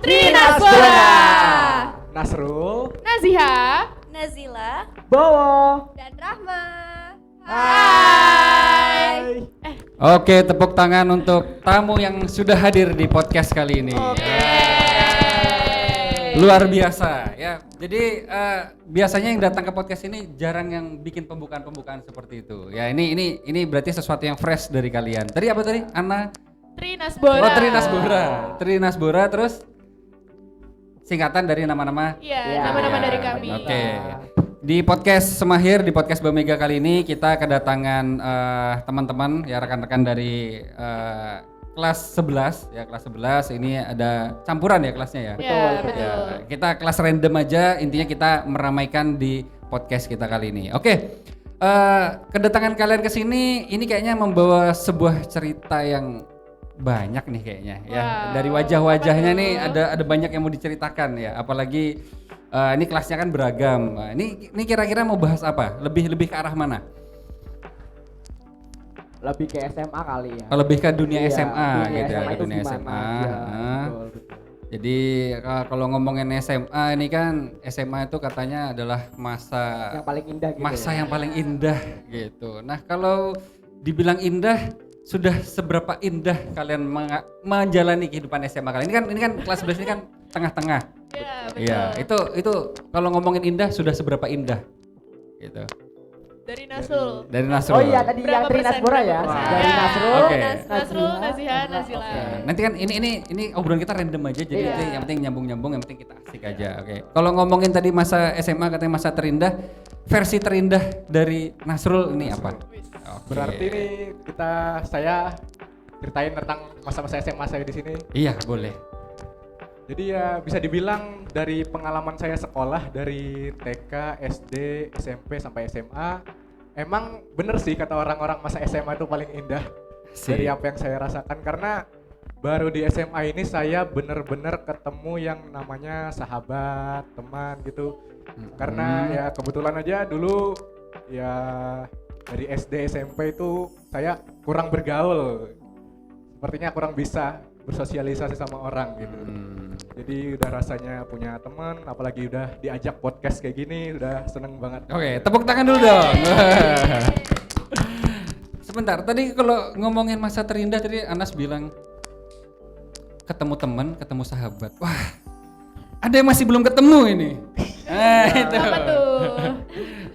Trinasbora. Nasrul, Naziha, Nazila, Bowo, dan Rahma. Hai. Oke, tepuk tangan untuk tamu yang sudah hadir di podcast kali ini. Luar biasa ya. Jadi biasanya yang datang ke podcast ini jarang yang bikin pembukaan seperti itu. Ya ini berarti sesuatu yang fresh dari kalian. Tadi apa tadi? Ana Trinasbora. Oh, Trinasbora terus singkatan dari nama-nama. Iya, nama-nama dari kami. Oke. Di podcast Semahir, di podcast Bamega kali ini kita kedatangan teman-teman ya, rekan-rekan dari kelas 11 ya, kelas 11 ini ada campuran ya kelasnya ya. Betul. Ya, kita kelas random aja, intinya kita meramaikan di podcast kita kali ini. Oke. Kedatangan kalian ke sini ini kayaknya membawa sebuah cerita yang banyak nih kayaknya ya. Wow. Dari wajah-wajahnya nih ada banyak yang mau diceritakan ya, apalagi ini kelasnya kan beragam. Nah, ini kira-kira mau bahas apa? Lebih ke arah mana? lebih ke SMA kali ya. Lebih ke dunia Iya, SMA dunia gitu ya, SMA ke itu dunia gimana SMA. aja, Nah, betul. jadi kalau ngomongin SMA ini kan SMA itu katanya adalah masa Yang paling indah gitu. masa ya. yang paling indah gitu. Nah, kalau dibilang indah, sudah seberapa indah kalian menjalani kehidupan SMA kalian? Ini kan kelas 11 ini kan tengah-tengah. Iya, betul. Iya, itu kalau ngomongin indah sudah seberapa indah gitu. Dari Nasrul. Dari Nasrul. Oh iya tadi Berapa yang Trinasbora persen? ya. Wah. Dari Nasrul. Oke. Nasrul, Naziha, Nazila. Oke. Nanti kan ini obrolan kita random aja, jadi Iya. nanti yang penting nyambung, yang penting kita asik aja. Oke. Kalau ngomongin tadi masa SMA katanya masa terindah, versi terindah dari Nasrul ini apa? Oke. berarti nih saya ceritain tentang masa-masa SMA saya di sini. Iya, boleh. Jadi ya bisa dibilang dari pengalaman saya sekolah dari TK, SD, SMP sampai SMA, emang bener sih kata orang-orang masa SMA itu paling indah dari apa yang saya rasakan, karena baru di SMA ini saya bener-bener ketemu yang namanya sahabat, teman gitu. Karena ya kebetulan aja dulu ya dari SD SMP itu saya kurang bergaul, sepertinya kurang bisa bersosialisasi sama orang gitu. Jadi udah rasanya punya teman, apalagi udah diajak podcast kayak gini, udah seneng banget. Oke, tepuk tangan dulu dong. Sebentar, tadi kalau ngomongin masa terindah tadi Anas bilang ketemu teman, ketemu sahabat. Wah, ada yang masih belum ketemu ini. Itu. Apa tuh?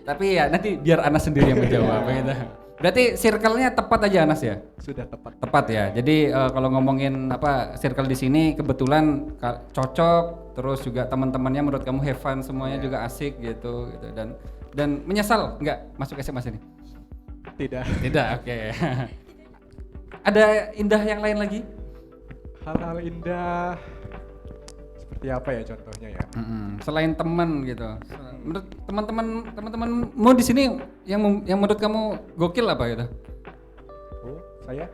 Tapi ya nanti biar Anas sendiri yang menjawab gitu. Berarti circle-nya tepat aja Anas ya? Sudah tepat. Tepat ya. Jadi kalau ngomongin apa circle di sini kebetulan cocok, terus juga teman-temannya menurut kamu have fun semuanya juga asik gitu dan menyesal nggak masuk SMA sini? Tidak. Tidak, oke. Ada indah yang lain lagi? Hal-hal indah seperti apa ya contohnya ya? Selain teman gitu. Menurut teman-temanmu di sini yang menurut kamu gokil apa gitu? Oh, saya?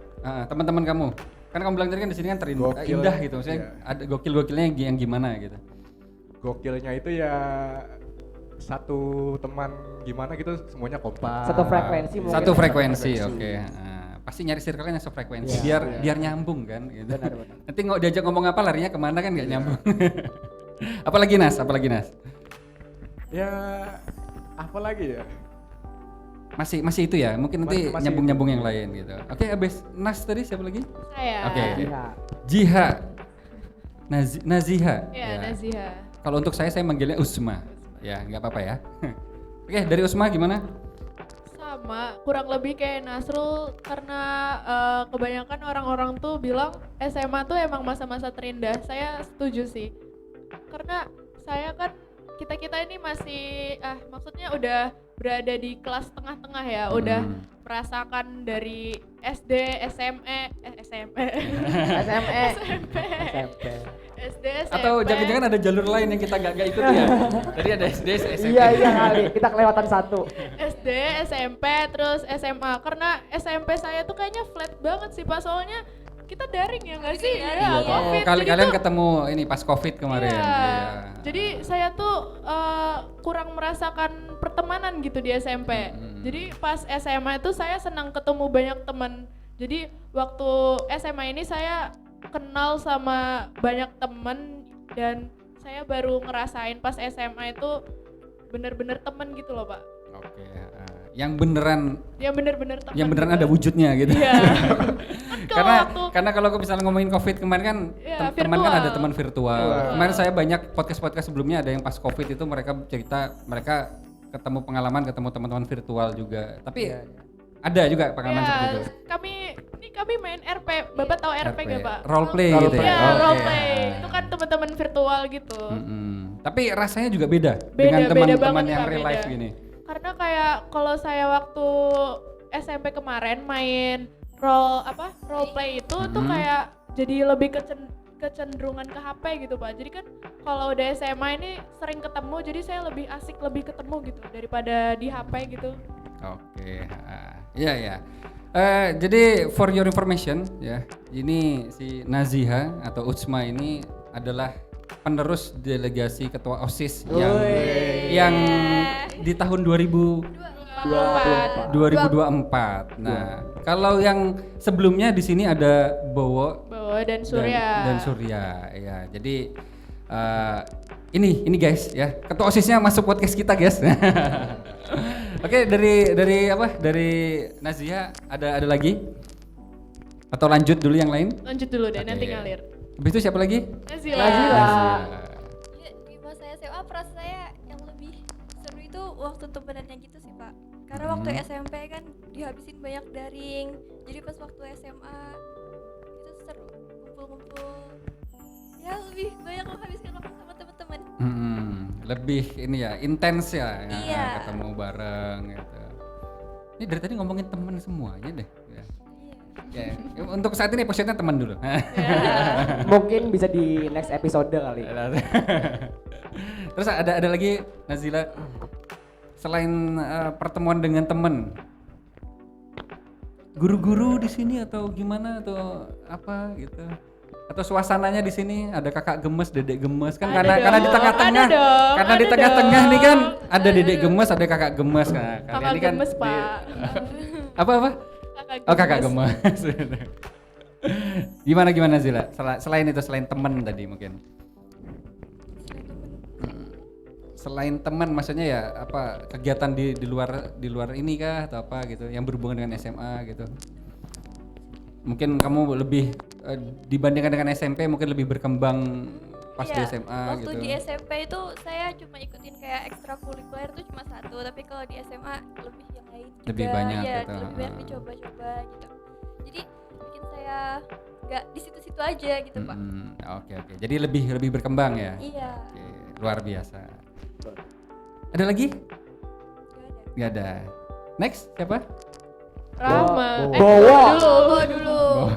Teman-teman kamu. Kan kamu bilang tadi kan di sini kan Gokil, indah gitu. Maksudnya iya. ada gokil-gokilnya yang gimana gitu. Gokilnya itu ya satu teman gimana gitu semuanya kompak. Satu frekuensi mungkin. Satu ya. frekuensi, oke. Pasti nyari circle-nya yang sefrekuensi Iya, biar nyambung kan gitu. Benar. Nanti nggak diajak ngomong apa larinya kemana kan nggak nyambung. Apalagi Nas? Ya apalagi ya? Masih itu ya. Mungkin nanti Masih nyambung yang lain gitu. Oke, abis Nas tadi siapa lagi? Saya. Oke. Iya. Jiha. Naziha. Iya, Ya. Naziha. Kalau untuk saya manggilnya Usma. Ya, nggak apa-apa ya. Oke, dari Usma gimana? Sama, kurang lebih kayak Nasrul karena kebanyakan orang-orang tuh bilang SMA tuh emang masa-masa terindah. Saya setuju sih. Karena saya kan kita ini masih maksudnya udah berada di kelas tengah-tengah ya, udah merasakan dari SD, SMP, SME. SMP, SD, SMP. Atau jangan-jangan ada jalur lain yang kita gak ikut ya? Tadi ada SD, SMP. Iya kali. Kita kelewatan satu. SD, SMP, terus SMA. Karena SMP saya tuh kayaknya flat banget sih Pak, soalnya kita daring ya nggak sih? Iya. Covid. Kali Jadi kalian tuh- ketemu ini pas Covid kemarin. Iya. Iya. Jadi saya tuh kurang merasakan pertemanan gitu di SMP. Jadi pas SMA itu saya senang ketemu banyak teman. Jadi waktu SMA ini saya kenal sama banyak teman dan saya baru ngerasain pas SMA itu bener-bener temen gitu loh Pak. Oke, yang beneran Temen yang beneran gitu. ada wujudnya gitu. Iya. Kan kalau karena kalau aku misalnya ngomongin COVID kemarin kan Iya, teman kan virtual. ada teman virtual. Kemarin saya banyak podcast sebelumnya ada yang pas COVID itu mereka cerita mereka ketemu teman-teman virtual juga. Tapi ada juga pengalaman seperti itu. kami main RP. Bapak tahu RP nggak Pak? Role play gitu ya. Iya, Oke. role play. Itu kan teman-teman virtual gitu. Tapi rasanya juga beda Beda dengan teman-teman banget, yang Kak, real beda. life gini. Karena kayak kalau saya waktu SMP kemarin main role play itu tuh kayak jadi lebih kecenderungan ke HP gitu Pak. Jadi kan kalau udah SMA ini sering ketemu, jadi saya lebih asik lebih ketemu gitu daripada di HP gitu. Oke, iya. Jadi for your information ya, ini si Naziha atau Utsma ini adalah penerus delegasi ketua OSIS yang di tahun 2024. Nah, kalau yang sebelumnya di sini ada Bowo dan Surya. dan Surya ya. Jadi ini guys ya, ketua OSISnya masuk podcast kita guys. Oke, dari Nazia ada lagi? Atau lanjut dulu yang lain? Lanjut dulu deh, Oke. nanti ngalir. Habis itu siapa lagi? Nazila. Ya, di masa SMA perasaan saya yang lebih seru itu waktu temenannya gitu sih Pak. Karena waktu SMP kan dihabisin banyak daring. Jadi pas waktu SMA itu seru, kumpul-kumpul. Ya lebih banyak menghabiskan waktu sama teman-teman. Lebih ini ya, intens ya, Iya. ketemu bareng gitu. Ini dari tadi ngomongin temen semuanya deh. Ya. Iya. Ya, untuk saat ini episode-nya teman dulu. Mungkin bisa di next episode kali. Terus ada lagi Nazila selain pertemuan dengan temen, guru-guru di sini atau gimana atau apa gitu? Atau suasananya di sini ada kakak gemes, dedek gemes kan Ada karena di dong, tengah-tengah, ada dong, karena di ada tengah-tengah nih kan dong. ada Ada dedek dong. gemes, ada kakak gemes kan. Kakak gemes Pak. Apa? Oh kakak gemes. Gimana Zila? Selain itu, selain teman tadi mungkin. Selain teman, maksudnya ya apa kegiatan di luar ini kah atau apa gitu yang berhubungan dengan SMA gitu? Mungkin kamu lebih dibandingkan dengan SMP mungkin lebih berkembang pas di SMA waktu gitu. di SMP itu saya cuma ikutin kayak ekstrakurikuler tuh cuma satu, tapi kalau di SMA lebih yang lain juga. Lebih banyak ya, gitu. lebih banyak dicoba-coba gitu. Jadi bikin saya nggak di situ-situ aja gitu Pak. Oke. Jadi lebih berkembang ya. Iya. Oke, luar biasa. Ada lagi? Nggak ada. Gak ada. Next siapa? Rama. Bowo. Dulu.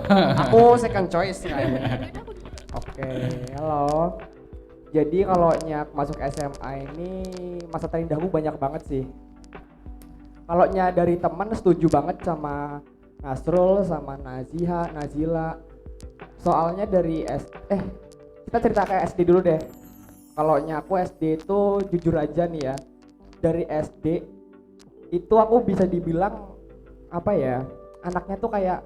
Aku second choice kayaknya. Oke, halo. Jadi kalau nyak masuk SMA ini masa terindahku banyak banget sih. Kalau nyak dari teman setuju banget sama Nasrul, sama Naziha, Nazila. Soalnya dari kita cerita kayak SD dulu deh. Kalau nyaku SD itu jujur aja nih ya, dari SD itu aku bisa dibilang apa ya, anaknya tuh kayak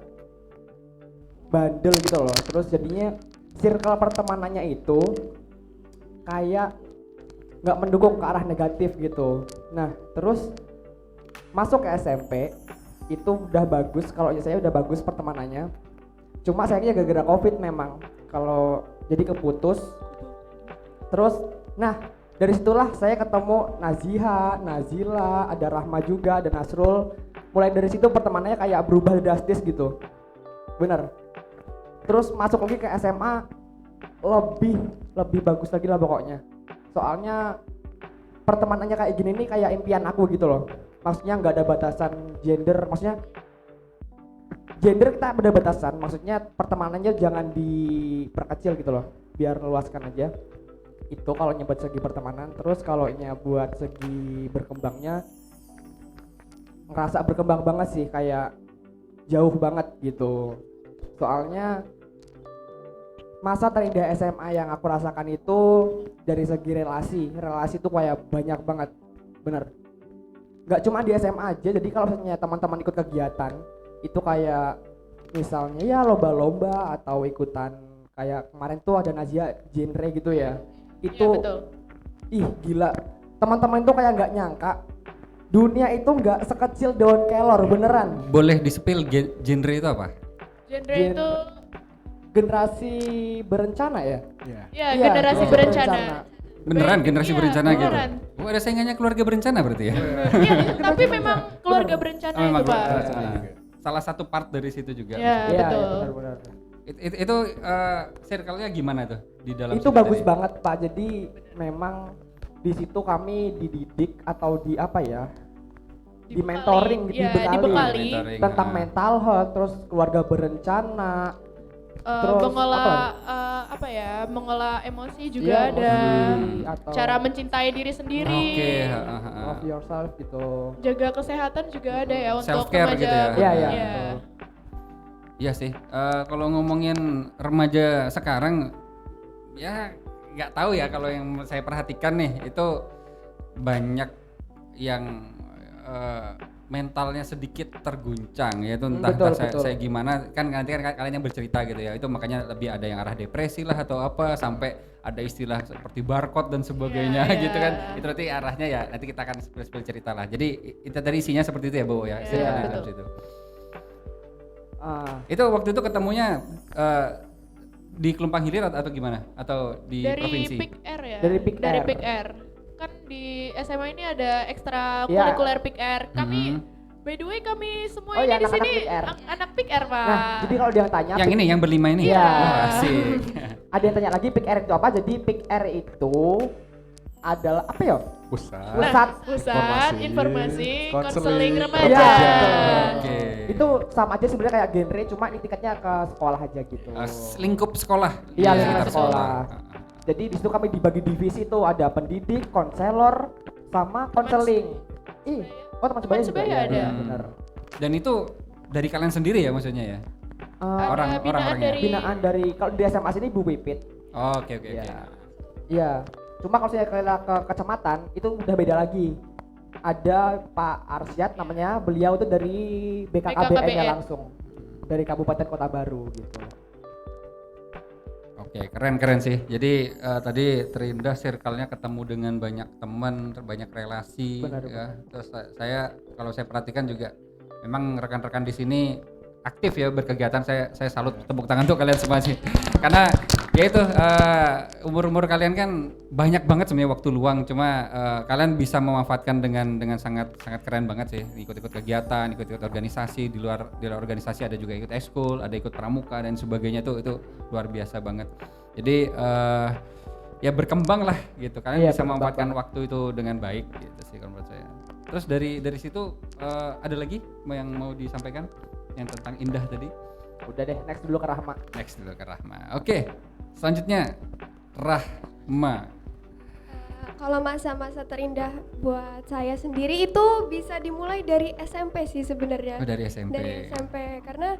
bandel gitu loh. Terus jadinya circle pertemanannya itu kayak nggak mendukung ke arah negatif gitu. Nah terus masuk ke SMP itu udah bagus, kalau saya udah bagus pertemanannya. Cuma sayangnya gara-gara COVID memang kalau jadi keputus. Terus nah dari situlah saya ketemu Naziha, Nazila, ada Rahma juga, ada Nasrul. Mulai dari situ pertemanannya kayak berubah drastis gitu. Bener. Terus masuk lagi ke SMA lebih bagus lagi lah pokoknya. Soalnya pertemanannya kayak gini nih kayak impian aku gitu loh. Maksudnya nggak ada batasan gender, maksudnya gender kita ada batasan, maksudnya pertemanannya jangan diperkecil gitu loh, biar luaskan aja. Itu kalau nyebut segi pertemanan. Terus kalau buat segi berkembangnya ngerasa berkembang banget sih, kayak jauh banget gitu. Soalnya masa terindah SMA yang aku rasakan itu dari segi relasi itu kayak banyak banget, bener. Nggak cuma di SMA aja, jadi kalau misalnya teman-teman ikut kegiatan itu kayak misalnya ya lomba-lomba atau ikutan kayak kemarin tuh ada Nazia genre gitu ya. Iya, Itu betul. ih gila. Teman-teman tuh kayak nggak nyangka dunia itu nggak sekecil daun kelor beneran. Boleh di-spill genre itu apa? Genre Gen- itu Generasi berencana ya? Iya. ya Iya, generasi berencana. Beneran generasi Iya, berencana beneran. gitu? Oh ada saingannya keluarga berencana berarti ya? Iya, tapi memang keluarga berencana Oh, memang itu, Pak. keluarga Berencana berencana. juga. Salah satu part dari situ juga. Iya, Iya, betul. benar-benar. Itu circle-nya gimana tuh di dalam Itu cerita bagus ini? banget Pak. Jadi memang di situ kami dididik atau di apa ya? Di mentoring, Iya, dibekali. dibekali. Mentoring, Tentang ah. mental health, terus keluarga berencana. Terus mengolah apa ya, mengolah emosi juga Iya, ada, emosi atau cara mencintai diri sendiri, Oke, ha. love yourself gitu. jaga kesehatan juga ada ya untuk Self-care remaja. gitu ya? Iya, iya. Iya. betul. Iya sih, kalau ngomongin remaja sekarang, ya nggak tahu ya kalau yang saya perhatikan nih itu banyak yang mentalnya sedikit terguncang ya itu entah, Betul, entah betul. saya gimana kan nanti kan kalian yang bercerita gitu ya itu makanya lebih ada yang arah depresi lah atau apa sampai ada istilah seperti barcode dan sebagainya Iya, gitu iya. kan itu nanti arahnya ya nanti kita akan spill cerita lah jadi itu tadi isinya seperti itu ya Bu ya Iya, circle-nya dalam betul. situ. Ah, Itu waktu itu ketemunya di Kelumpang Hilir atau gimana? Atau di Dari provinsi? Pick Air ya. Dari Pick Air. Pick Air. Kan di SMA ini ada ekstra Iya. kurikuler Pick Air. Kami Mhm. by the way kami semua Oh ini iya, di anak-anak sini Pick Air. anak Pick Air, Pak. nah, jadi kalau dia tanya Yang ini yang berlima ini? Iya. Oh, asik. ada yang tanya lagi Pick Air itu apa? Jadi Pick Air itu adalah apa ya? Pusat. Pusat informasi konseling konseling remaja. Iya. Oke. Itu sama aja sebenarnya kayak genre, cuma ini tingkatnya ke sekolah aja gitu. Lingkup sekolah. Iya, di lingkup sekitar sekolah. Jadi di situ kami dibagi divisi tuh ada pendidik, konselor, sama konseling. Ih, oh teman sebaya juga sebaya ya, ada. iya, benar. Dan itu dari kalian sendiri ya maksudnya ya? Eh, Orang- Ada binaan orang-orangnya. dari binaan dari kalau di SMA sini Bu Pipit. Oh, oke. Iya. Iya. Cuma kalau saya ke kecamatan itu udah beda lagi. Ada Pak Arsyad namanya, beliau tuh dari BKKBN-nya BKKBN. langsung. Dari Kabupaten Kota Baru gitu. Oke, keren sih. Jadi tadi terindah circle-nya ketemu dengan banyak teman, banyak relasi Benar, ya. Terus saya kalau saya perhatikan juga memang rekan-rekan di sini aktif ya berkegiatan. Saya salut tepuk tangan untuk kalian semua sih. Karena ya itu umur-umur kalian kan banyak banget sebenarnya waktu luang, cuma kalian bisa memanfaatkan dengan sangat keren banget sih. Ikut-ikut kegiatan, ikut-ikut organisasi, di luar organisasi ada juga ikut ekskul, ada ikut pramuka dan sebagainya itu luar biasa banget. Jadi ya berkembang lah gitu. Kalian Iya, bisa berkembang memanfaatkan banget. waktu itu dengan baik gitu sih kalau menurut saya. Terus dari situ ada lagi yang mau disampaikan yang tentang indah tadi? Udah deh, next dulu ke Rahma. Next dulu ke Rahma. Oke, selanjutnya Rahma. Kalau masa-masa terindah buat saya sendiri itu bisa dimulai dari SMP sih sebenarnya. Oh, dari SMP. Dari SMP karena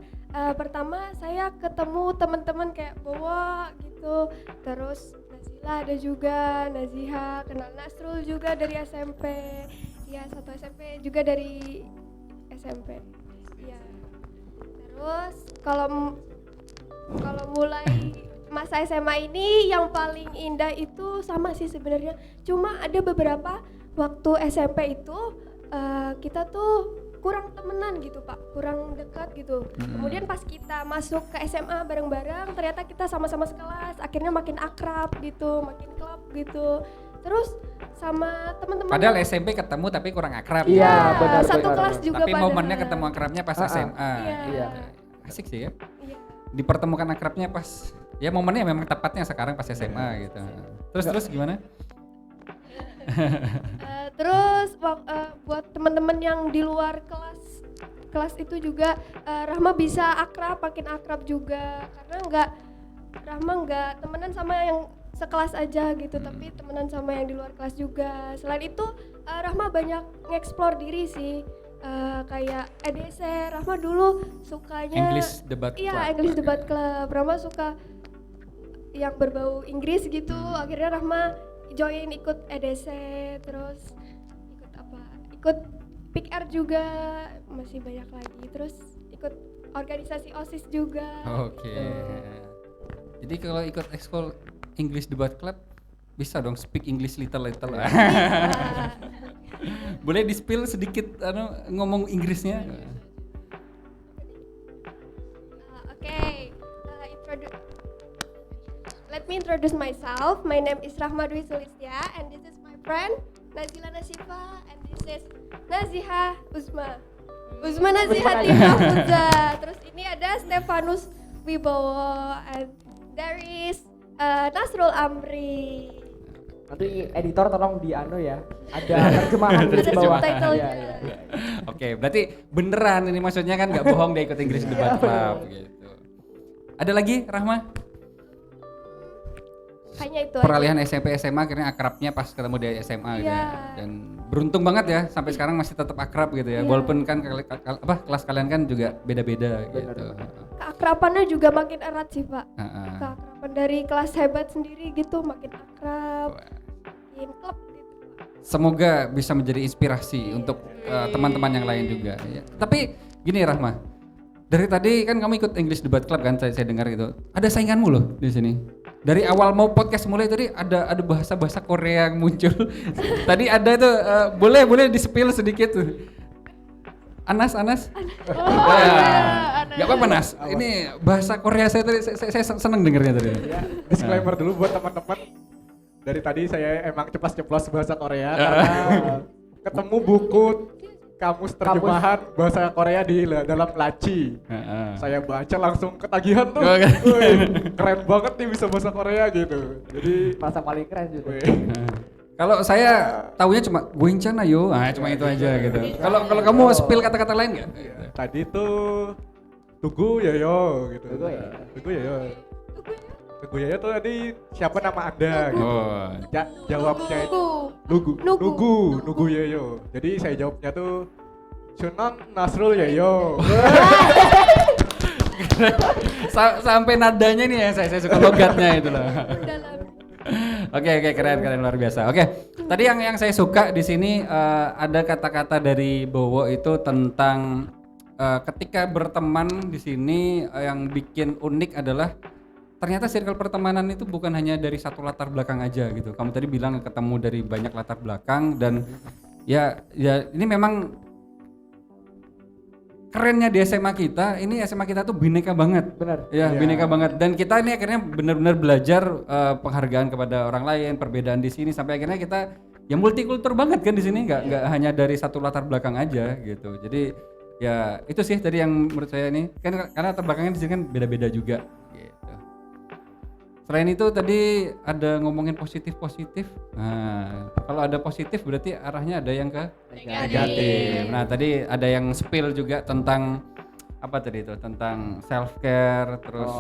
pertama saya ketemu teman-teman kayak Bowo gitu, terus Nazila ada juga, Naziha, kenal Nasrul juga dari SMP, ya satu SMP juga dari SMP, ya. Terus kalau mulai masa SMA ini yang paling indah itu sama sih sebenarnya. Cuma ada beberapa waktu SMP itu kita tuh kurang temenan gitu Pak, kurang dekat gitu. Kemudian pas kita masuk ke SMA bareng-bareng, ternyata kita sama-sama sekelas, akhirnya makin akrab gitu, makin klop gitu. Terus sama teman-teman. Padahal SMP ketemu tapi kurang akrab. Iya, Ya, benar, satu benar, kelas benar. juga Tapi padahal. momennya ketemu akrabnya pas SMA. Iya. Asik sih ya. Iya. Dipertemukan akrabnya pas ya momennya memang tepatnya sekarang pas SMA gitu. Terus gimana? Terus buat teman-teman yang di luar kelas itu juga Rahma bisa akrab, makin akrab juga karena Rahma nggak temenan sama yang sekelas aja gitu, tapi temenan sama yang di luar kelas juga. Selain itu Rahma banyak nge-explore diri sih. Kayak EDC, Rahma dulu sukanya English Debat Iya, Club. English Debat Club. Rahma suka yang berbau Inggris gitu. Akhirnya Rahma join ikut EDC, terus ikut Pick Air juga, masih banyak lagi. Terus ikut organisasi OSIS juga. Oke. Jadi kalau ikut ekskul English Debat Club bisa dong speak English little. Boleh di-spill sedikit ngomong Inggrisnya? Okay, let me introduce myself. My name is Rahma Dwi Sulistya, and this is my friend Nazila Nasifa, and this is Naziha Uzma. Uzma Naziha Tina Fuza. Terus ini ada Stefanus Wibowo, and there is Nasrul Amri. Nanti editor tolong di ya. Ada terjemahan di bawah. subtitle. Iya. Oke, berarti beneran ini maksudnya kan nggak bohong dia ikut English Debat Club gitu. Ada lagi Rahma? Kayaknya itu Peralihan SMP SMA akhirnya akrabnya pas ketemu di SMA gitu ya. Iya. Dan beruntung banget ya sampai sekarang masih tetap akrab gitu ya. Iya. Walaupun kan kelas kalian kan juga beda-beda gitu. keakrabannya juga makin erat sih Pak. Heeh. Keakraban dari kelas hebat sendiri gitu makin akrab, makin klub gitu Pak. Semoga bisa menjadi inspirasi untuk teman-teman yang lain juga. Ya. Tapi gini Rahma, dari tadi kan kamu ikut English Debat Club kan saya dengar gitu. Ada sainganmu loh di sini. Dari awal mau podcast mulai tadi ada bahasa-bahasa Korea yang muncul. Tadi ada tuh boleh di-spill sedikit tuh. Anas. Gak apa-apa Nas. Ini bahasa Korea saya tadi saya seneng dengernya tadi. Ya, disclaimer dulu buat teman-teman. Dari tadi saya emang ceplos-ceplos bahasa Korea karena ketemu buku kamus terjemahan bahasa Korea di dalam laci. Saya baca langsung ketagihan tuh. Wih, keren banget nih bisa bahasa Korea gitu. Jadi Masa paling keren juga. Kalau saya taunya cuma goenchan ayo, cuma itu aja gitu. Kalau kamu spill kata-kata lain nggak? tadi tuh Tugu Yoyo gitu. Tugu ya. Tugu Yoyo. Tugu Yoyo tuh tadi siapa nama Anda gitu. Oh. Jawabnya itu Nugu Yoyo. Jadi saya jawabnya tuh Sunan Nasrul Yoyo. Sampai nadanya nih ya saya suka logatnya itu loh. Dalam Oke keren luar biasa. Oke, tadi yang saya suka di sini ada kata-kata dari Bowo itu tentang ketika berteman di sini yang bikin unik adalah ternyata circle pertemanan itu bukan hanya dari satu latar belakang aja gitu. Kamu tadi bilang ketemu dari banyak latar belakang dan ya ini memang kerennya di SMA kita, ini SMA kita tuh bineka banget. Benar. Ya, Iya. bineka banget. Dan kita ini akhirnya benar-benar belajar penghargaan kepada orang lain, perbedaan di sini sampai akhirnya kita ya multikultur banget kan di sini, nggak hanya dari satu latar belakang aja gitu. Jadi ya itu sih tadi yang menurut saya ini kan karena latar belakangnya di sini kan beda-beda juga gitu. Selain itu tadi ada ngomongin positif. Nah, kalau ada positif berarti arahnya ada yang ke negatif. Nah, tadi ada yang spill juga tentang apa tadi itu? Tentang self care terus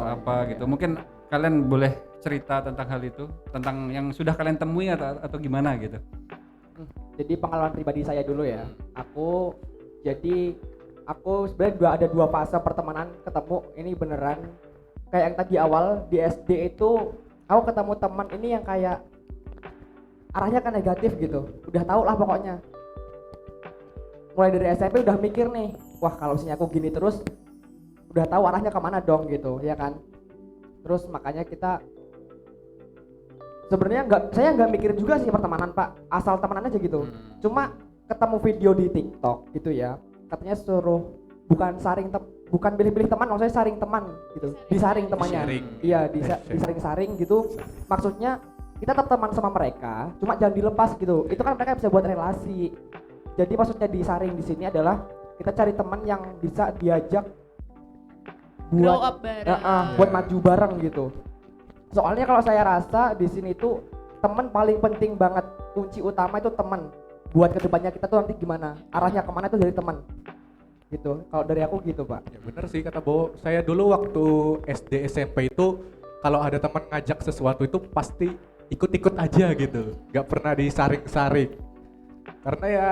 gitu. Mungkin kalian boleh cerita tentang hal itu, tentang yang sudah kalian temui atau gimana gitu. Jadi pengalaman pribadi saya dulu ya. Aku sebenarnya ada dua fase pertemanan ketemu ini beneran. Kayak yang tadi awal di SD itu aku ketemu teman ini yang kayak arahnya kan negatif gitu. Udah tau lah pokoknya. Mulai dari SMP udah mikir nih, wah kalau misalnya aku gini terus udah tahu arahnya kemana dong gitu, ya kan. Terus makanya kita sebenarnya saya nggak mikirin juga sih pertemanan Pak, asal temenan aja gitu. Cuma ketemu video di TikTok gitu ya, katanya suruh bukan pilih-pilih teman, maksudnya saring teman gitu, disaring temannya. Iya, disaring-saring gitu. Maksudnya kita tetap teman sama mereka, cuma jangan dilepas gitu. Itu kan mereka bisa buat relasi. Jadi maksudnya disaring di sini adalah kita cari teman yang bisa diajak Grow up bareng. buat maju bareng gitu. Soalnya kalau saya rasa di sini tuh teman paling penting banget, kunci utama itu teman. Buat kedepannya kita tuh nanti gimana, arahnya kemana itu dari teman. Gitu. Kalau dari aku gitu Pak. Ya bener sih kata Bo. Saya dulu waktu SD SMP itu kalau ada teman ngajak sesuatu itu pasti ikut-ikut aja gitu. Gak pernah disaring-saring. Karena ya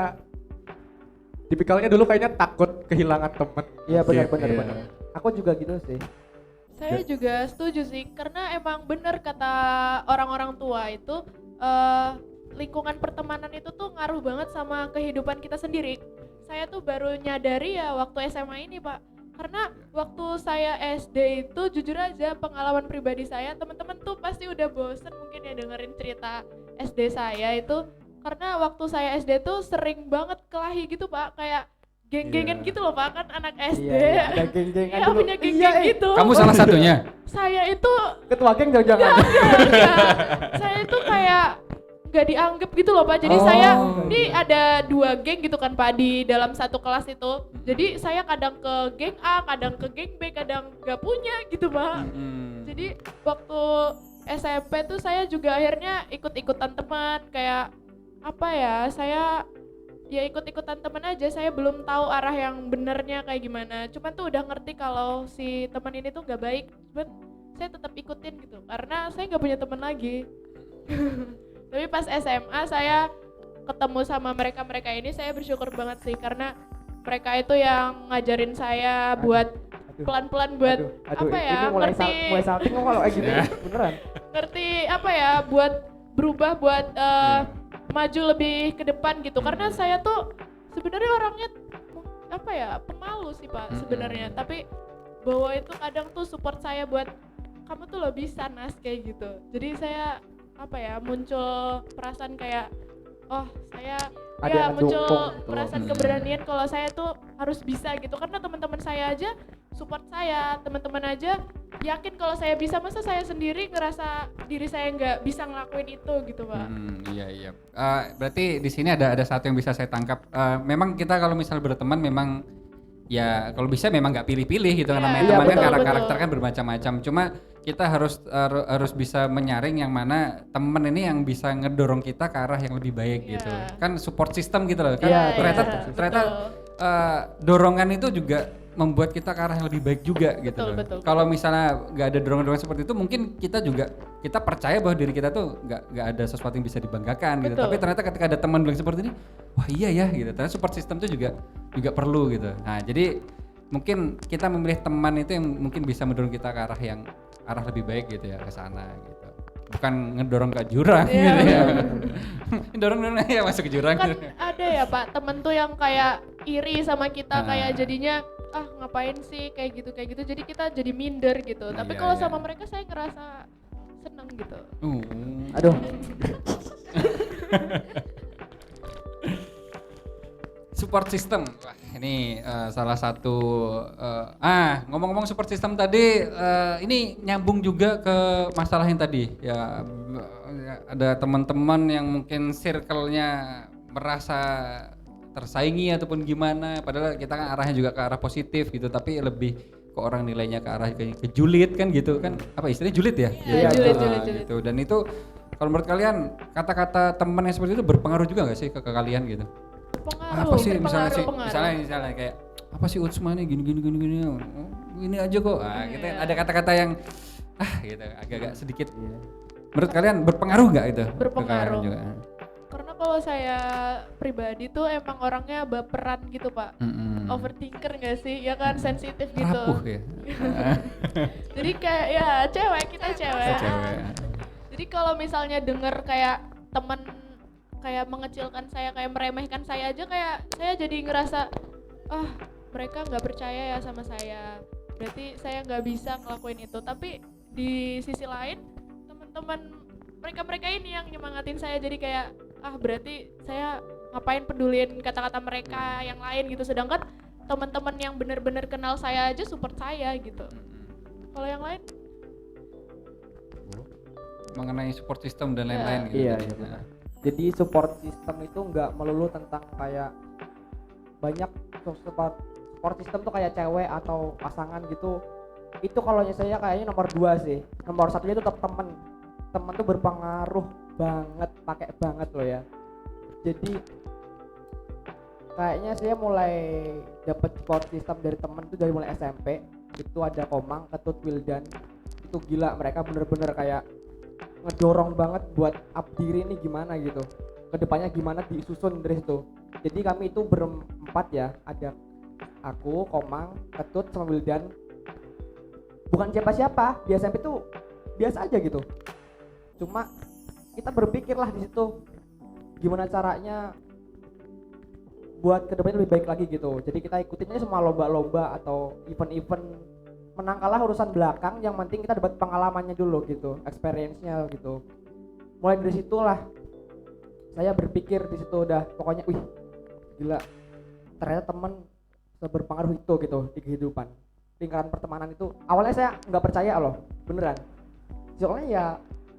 tipikalnya dulu kayaknya takut kehilangan temen. Iya benar. Iya. Aku juga gitu sih. Saya juga setuju sih, karena emang bener kata orang-orang tua itu lingkungan pertemanan itu tuh ngaruh banget sama kehidupan kita sendiri. Saya tuh baru nyadari ya waktu SMA ini Pak, Karena waktu saya SD itu jujur aja pengalaman pribadi saya, teman-teman tuh pasti udah bosen mungkin ya dengerin cerita SD saya itu, karena waktu saya SD tuh sering banget kelahi gitu Pak, kayak geng-gengan Iya. gitu loh Pak, kan anak SD. Iya, ada geng-gengan Iya, dulu. punya geng-geng gitu. Kamu salah satunya. Saya itu Ketua geng jangan-jangan. enggak, saya itu kayak nggak dianggap gitu loh Pak. Jadi Oh. saya ini ada 2 geng gitu kan Pak di dalam satu kelas itu. Jadi saya kadang ke geng A, kadang ke geng B, kadang nggak punya gitu Pak. Jadi waktu SMP tuh saya juga akhirnya ikut-ikutan teman, kayak apa ya, saya ya ikut-ikutan teman aja, saya belum tahu arah yang benernya kayak gimana. Cuman tuh udah ngerti kalau si teman ini tuh nggak baik, cuman saya tetap ikutin gitu karena saya nggak punya teman lagi. Tapi pas SMA saya ketemu sama mereka ini, saya bersyukur banget sih karena mereka itu yang ngajarin saya buat pelan-pelan buat apa ya, ini mulai ngerti mulai salting kok kalau kayak gitu. Beneran. ngerti apa ya, buat berubah, buat maju lebih ke depan gitu. Karena saya tuh sebenarnya orangnya apa ya, pemalu sih Pak sebenarnya, tapi bahwa itu kadang tuh support saya buat kamu tuh lo bisa Nas kayak gitu. Jadi saya apa ya, muncul perasaan kayak oh saya Ada ya yang muncul ngedukung gitu. perasaan keberanian kalau saya tuh harus bisa gitu, karena teman-teman saya aja support saya, teman-teman aja yakin kalau saya bisa, masa saya sendiri ngerasa diri saya nggak bisa ngelakuin itu gitu Pak. Iya. Berarti di sini ada satu yang bisa saya tangkap. Memang kita kalau misal berteman memang ya kalau bisa memang nggak pilih-pilih gitu, Iya, namanya iya, teman kan betul, karakter betul. kan bermacam-macam. Cuma kita harus bisa menyaring yang mana teman ini yang bisa ngedorong kita ke arah yang lebih baik Iya. gitu. Kan support system gitu loh. Kan Iya, ternyata dorongan itu juga membuat kita ke arah yang lebih baik juga gitu Betul, loh. betul. Kalau misalnya nggak ada dorongan-dorongan seperti itu, mungkin kita percaya bahwa diri kita tuh nggak ada sesuatu yang bisa dibanggakan gitu. Betul. Tapi ternyata ketika ada teman bilang seperti ini, wah iya ya gitu. Ternyata support system itu juga perlu gitu. Nah jadi mungkin kita memilih teman itu yang mungkin bisa mendorong kita ke arah lebih baik gitu ya, ke sana gitu. Bukan ngedorong ke jurang Iya, gitu ya. betul. Dorong ya masuk ke jurang. Kan ada ya Pak temen tuh yang kayak iri sama kita, kayak jadinya ngapain sih kayak gitu, jadi kita jadi minder gitu. Tapi Iya, kalau iya. sama mereka saya ngerasa seneng gitu. Aduh. Support system, wah ini salah satu ngomong-ngomong support system tadi, ini nyambung juga ke masalah yang tadi ya, ada teman-teman yang mungkin circle-nya merasa tersaingi ataupun gimana, padahal kita kan arahnya juga ke arah positif gitu, tapi lebih ke orang nilainya ke arah ke julid kan gitu kan, apa istilahnya julid ya? Iya, julid. Gitu. Dan itu kalau menurut kalian kata-kata teman yang seperti itu berpengaruh juga nggak sih ke kalian gitu? Pengaruh, Apa sih misalnya berpengaruh. misalnya kayak apa sih Utsman nih gini ini aja kok. Kita ada kata-kata yang gitu agak-agak sedikit. Menurut kalian berpengaruh nggak itu? ke Berpengaruh. kalian juga? Karena kalau saya pribadi tuh emang orangnya baperan gitu Pak. Overthinker nggak sih? Ya kan, sensitif gitu. Rapuh ya. Jadi kayak ya kita cewek. Cewek. Jadi kalau misalnya denger kayak temen kayak mengecilkan saya, kayak meremehkan saya aja, kayak saya jadi ngerasa mereka nggak percaya ya sama saya, berarti saya nggak bisa ngelakuin itu. Tapi di sisi lain teman-teman mereka ini yang nyemangatin saya, jadi kayak berarti saya ngapain pedulin kata-kata mereka yang lain gitu, sedangkan teman-teman yang benar-benar kenal saya aja support saya gitu. Kalau yang lain Mengenai support system dan lain-lain gitu. Iya, iya benar. Jadi support system itu nggak melulu tentang kayak banyak support system tuh kayak cewek atau pasangan gitu. Itu kalau saya kayaknya nomor 2 sih. Nomor 1-nya itu tetap temen tuh berpengaruh banget, pakai banget loh ya. Jadi kayaknya saya mulai dapat support system dari temen tuh dari mulai SMP. Itu ada Komang, Ketut, Wildan. Itu gila, mereka bener-bener kayak ngedorong banget buat up diri nih gimana gitu, kedepannya gimana disusun dari situ. Jadi kami itu berempat ya, ada aku, Komang, Ketut, sama Wildan. Bukan siapa-siapa, di SMP tuh biasa aja gitu. Cuma kita berpikirlah di situ gimana caranya buat kedepannya lebih baik lagi gitu. Jadi kita ikutin aja semua lomba-lomba atau event-event, menang kalah urusan belakang, yang penting kita dapat pengalamannya dulu gitu, experience-nya gitu. Mulai dari situlah saya berpikir di situ udah pokoknya wih gila, ternyata teman seberpengaruh itu gitu di kehidupan. Lingkaran pertemanan itu awalnya saya nggak percaya loh, beneran. Soalnya ya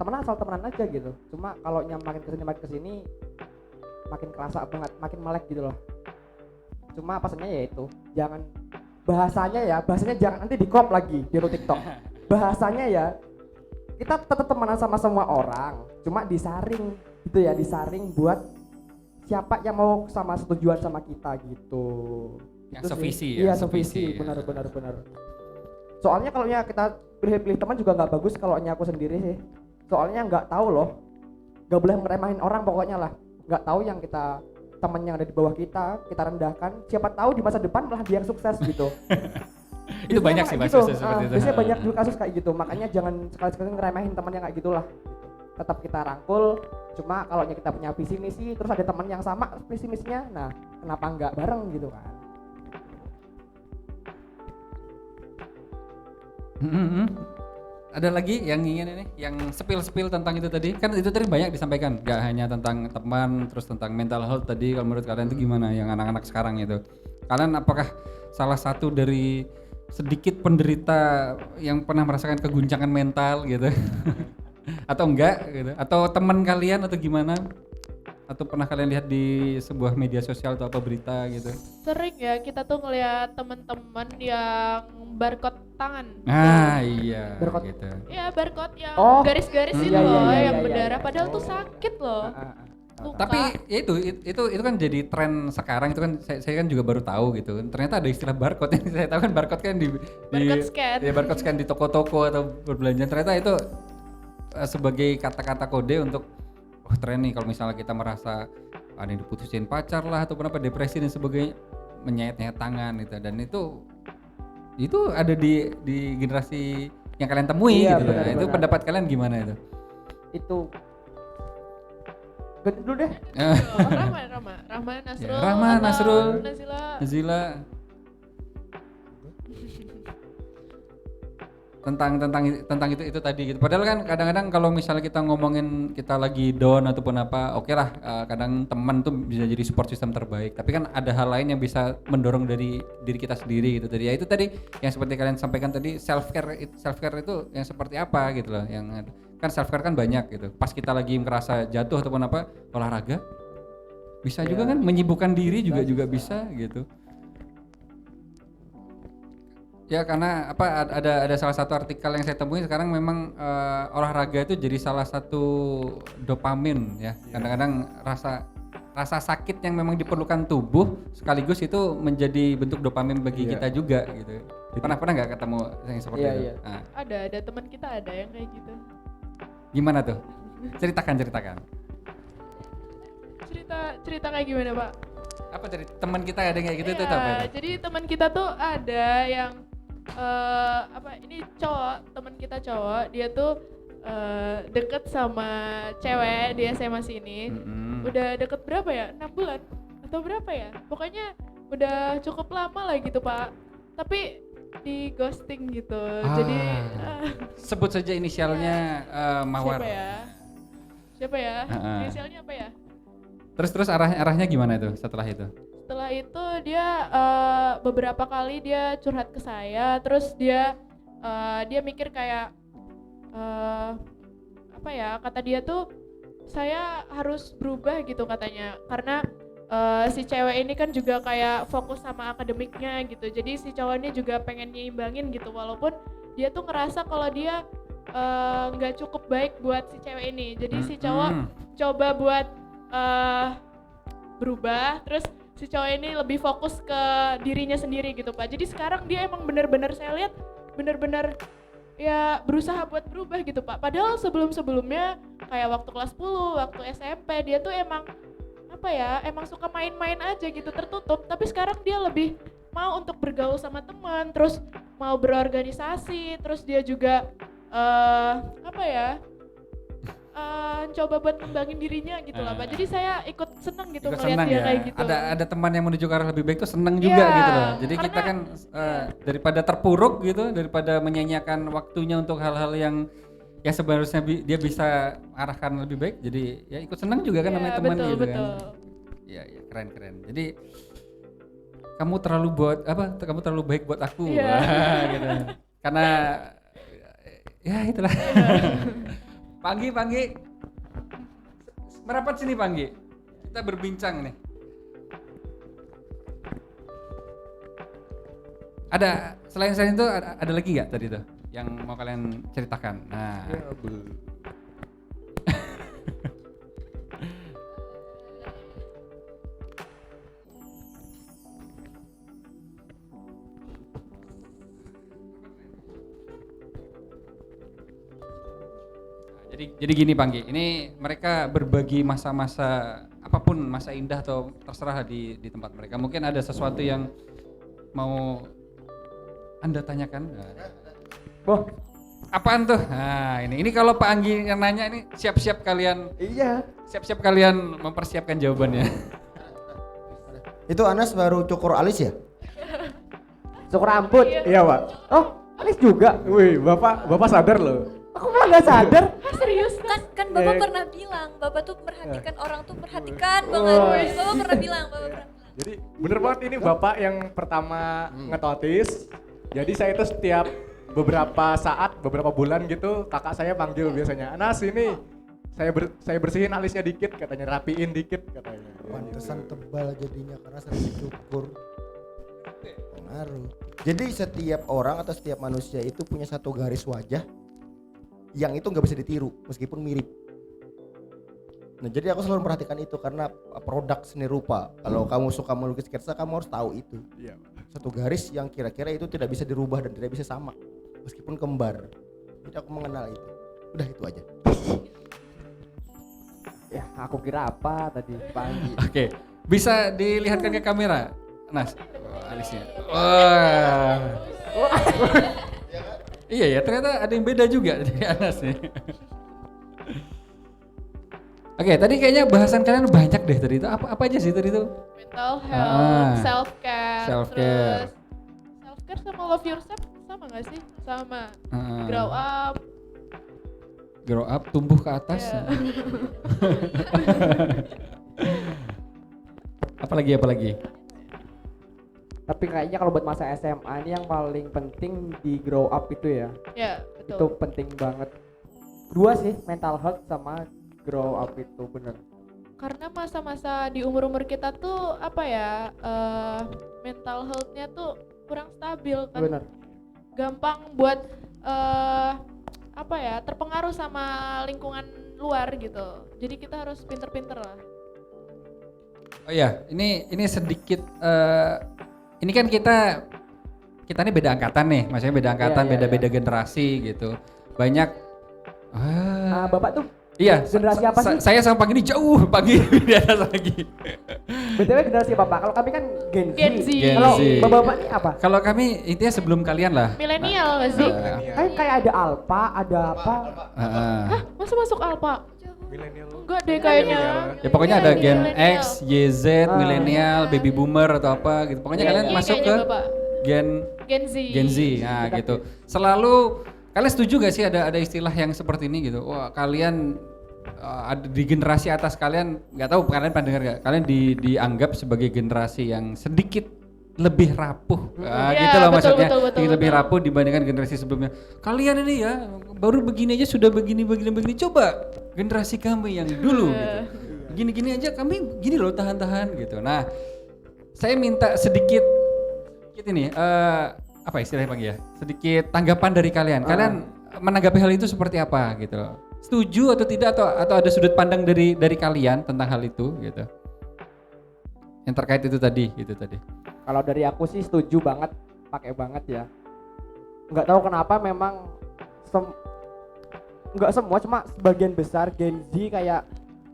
temenan asal temenan aja gitu. Cuma kalau makin kesini makin kerasa banget, makin melek gitu loh. Cuma pesannya ya itu, jangan bahasanya jangan nanti di crop lagi di TikTok. Bahasanya ya kita tetap temenan sama semua orang, cuma disaring gitu ya, disaring buat siapa yang mau sama setujuan sama kita gitu. Yang Itu sih. sevisi ya, Iya sevisi, sevisi, ya. benar. Soalnya kalau kita pilih teman juga nggak bagus kalau aku sendiri sih. Soalnya nggak tahu loh, nggak boleh ngeremehin orang pokoknya lah. Nggak tahu yang kita teman yang ada di bawah kita rendahkan. Siapa tahu di masa depan malah dia yang sukses gitu. Itu banyak sih kasus seperti itu. Biasanya banyak juga kasus kayak gitu. Makanya jangan sekali-sekali ngeremehin teman yang kayak gitulah. Tetap kita rangkul. Cuma kalau kita punya visi misi, terus ada teman yang sama visi misinya, nah kenapa nggak bareng gitu kan? Ada lagi yang ingin ini, yang spill tentang itu tadi? Kan itu tadi banyak disampaikan, gak hanya tentang teman, terus tentang mental health tadi. Kalau menurut kalian itu gimana yang anak-anak sekarang itu? Kalian apakah salah satu dari sedikit penderita yang pernah merasakan keguncangan mental gitu? Atau enggak gitu? Atau teman kalian atau gimana? Atau pernah kalian lihat di sebuah media sosial atau apa berita gitu? Sering ya kita tuh ngeliat teman-teman yang barcode tangan. Ah iya Barcode. gitu. Iya barcode yang Oh. garis-garis itu Iya, iya, loh, iya, yang iya, berdarah. iya. Padahal tuh Oh. sakit loh. Luka. Tapi ya itu kan jadi tren sekarang itu kan saya kan juga baru tahu gitu. Ternyata ada istilah barcode yang saya tahu kan barcode kan di Barcode scan. Ya barcode scan di toko-toko atau berbelanja. Ternyata itu sebagai kata-kata kode untuk tren nih kalau misalnya kita merasa ada yang diputusin pacar lah atau apa depresi dan sebagainya, menyayat-nyayat tangan gitu. Dan itu ada di generasi yang kalian temui Iya, gitu. benar, Itu benar. pendapat kalian gimana itu? Itu ganti dulu deh. Oh, Rahma Nasrul. Ya, Rahma, atau Nasrul. Nazila. Zila tentang itu tadi gitu. Padahal kan kadang-kadang kalau misalnya kita ngomongin kita lagi down ataupun apa, oke lah, kadang teman tuh bisa jadi support system terbaik. Tapi kan ada hal lain yang bisa mendorong dari diri kita sendiri gitu tadi. Ya itu tadi yang seperti kalian sampaikan tadi, self care itu yang seperti apa gitu loh. Yang kan self care kan banyak gitu. Pas kita lagi merasa jatuh ataupun apa, olahraga bisa juga kan, menyibukkan diri juga bisa gitu. Ya karena apa ada salah satu artikel yang saya temui sekarang memang olahraga itu jadi salah satu dopamin ya. Kadang-kadang rasa sakit yang memang diperlukan tubuh sekaligus itu menjadi bentuk dopamin bagi kita juga gitu. Pernah nggak ketemu yang seperti itu? Iya. Nah, Ada teman kita ada yang kayak gitu. gimana tuh? Ceritakan. Cerita kayak gimana, Pak? Apa dari teman kita ada yang kayak gitu Iya, tuh apa itu? jadi teman kita tuh ada yang ini teman kita cowok, dia tuh deket sama cewek di SMA sini. Mm-mm. Udah deket berapa ya? 6 bulan atau berapa ya? Pokoknya udah cukup lama lah gitu, Pak. Tapi di ghosting gitu. Jadi Sebut saja inisialnya Mawar. Siapa ya? Ah. Inisialnya apa ya? Terus arahnya gimana itu setelah itu? Setelah itu dia beberapa kali dia curhat ke saya, terus dia mikir kayak apa ya, kata dia tuh saya harus berubah gitu katanya, karena si cewek ini kan juga kayak fokus sama akademiknya gitu, jadi si cowok ini juga pengen nyimbangin gitu, walaupun dia tuh ngerasa kalau dia nggak cukup baik buat si cewek ini, jadi si cowok coba buat berubah, terus si cowok ini lebih fokus ke dirinya sendiri gitu Pak. Jadi sekarang dia emang bener-bener saya lihat bener-bener ya berusaha buat berubah gitu Pak. Padahal sebelum-sebelumnya kayak waktu kelas 10, waktu SMP dia tuh emang apa ya, emang suka main-main aja gitu, tertutup. Tapi sekarang dia lebih mau untuk bergaul sama teman, terus mau berorganisasi, terus dia juga apa ya, coba buat ngembangin dirinya gitu lah Pak. Jadi saya ikut seneng gitu Ikut ngeliat senang dia ya. kayak gitu. Ada teman yang menuju ke arah lebih baik tuh senang juga Iya, gitu loh. Jadi kita karena- kan daripada terpuruk gitu, daripada menyanyiakan waktunya untuk hal-hal yang ya sebenarnya dia bisa arahkan lebih baik. Jadi ya ikut senang juga kan Iya, namanya teman betul, gitu betul. kan. Iya, iya, keren. Jadi kamu terlalu baik buat aku. Iya. Wah, gitu. Karena ya itulah. Panggi. Merapat sini Panggi. Kita berbincang nih. Ada selain itu ada lagi nggak tadi tuh yang mau kalian ceritakan? Nah, jadi gini Panggi, ini mereka berbagi masa-masa apapun, masa indah atau terserah di tempat mereka. Mungkin ada sesuatu yang mau Anda tanyakan. Oh, Apaan tuh? Nah, ini kalau Pak Anggi yang nanya ini siap-siap kalian iya. mempersiapkan jawabannya. Itu Anas baru cukur alis ya? Cukur rambut. Iya Pak. Oh, Alis juga. Wih, Bapak sadar loh. Aku malah nggak sadar. Serius? Kan Bapak pernah bilang, Bapak tuh perhatikan orang tuh perhatikan banget. Bapak pernah bilang. Jadi bener banget ini Bapak yang pertama ngetotis. Jadi saya itu setiap beberapa saat, beberapa bulan gitu kakak saya panggil biasanya, Anas ini saya bersihin alisnya dikit katanya, rapiin dikit katanya. Pantesan tebal jadinya karena sering dicukur. Pengaruh. Jadi setiap orang atau setiap manusia itu punya satu garis wajah yang itu nggak bisa ditiru meskipun mirip. Nah jadi aku selalu memperhatikan itu karena produk seni rupa. Kalau kamu suka melukis sketsa kamu harus tahu itu. Iya. Satu garis yang kira-kira itu tidak bisa dirubah dan tidak bisa sama meskipun kembar. Jadi aku mengenal itu. Udah itu aja. Ya, aku kira apa tadi pagi. Oke, bisa dilihatkan ke kamera, Nas. Alisnya. Wah. Iya ya, ternyata ada yang beda juga dari Anas nih. Oke, tadi kayaknya bahasan kalian banyak deh tadi itu. Apa aja sih tadi itu? Mental health, self care, Self-care. self care sama love yourself sama nggak sih? Sama. Heeh. Grow up. Grow up, tumbuh ke atas. Ya. Apalagi? Tapi kayaknya kalau buat masa SMA ini yang paling penting di grow up itu ya. Ya, Itu betul. penting banget. Dua sih, mental health sama grow up itu bener. Karena masa-masa di umur-umur kita tuh apa ya, mental health-nya tuh kurang stabil kan. Bener. Gampang buat apa ya, terpengaruh sama lingkungan luar gitu. Jadi kita harus pinter-pinter lah. Oh iya, ini sedikit ini kan kita ini beda angkatan nih, maksudnya beda angkatan, Iya. beda generasi gitu. Banyak Bapak tuh iya, generasi apa sih? Saya sama Pagi ini jauh, Pagi di atas lagi. BTW generasi Bapak, kalau kami kan Gen Z. Gen Z. Kalau Gen Z. Bapak ini apa? Kalau kami intinya sebelum kalian lah. Milenial nggak sih? Kayak ada Alpha, ada apa? Heeh. Hah, masa masuk Alpha? Milenial. Enggak deh kayaknya. Ya pokoknya ada Gen Milenial. X, Y, Z, milenial, baby boomer atau apa gitu. Pokoknya kalian Iya, masuk ke kayaknya Bapak. Gen Gen Z. Nah gitu. Selalu kalian setuju gak sih ada istilah yang seperti ini gitu? Wah, kalian ada di generasi atas kalian, nggak tahu kalian pernah dengar gak? Kalian dianggap sebagai generasi yang sedikit lebih rapuh. Nah, Iya, gitu loh betul, maksudnya. betul, Sedikit lebih betul. rapuh dibandingkan generasi sebelumnya. Kalian ini ya baru begini aja sudah begini. Coba generasi kami yang dulu gitu. Gini-gini aja kami gini loh tahan-tahan gitu. Nah, saya minta sedikit ini apa istilahnya Bang ya? Sedikit tanggapan dari kalian. Kalian menanggapi hal itu seperti apa gitu loh? Setuju atau tidak atau ada sudut pandang dari kalian tentang hal itu gitu? Yang terkait itu tadi gitu tadi. Kalau dari aku sih setuju banget, pakai banget ya. Nggak tahu kenapa memang nggak semua, cuma sebagian besar Gen Z kayak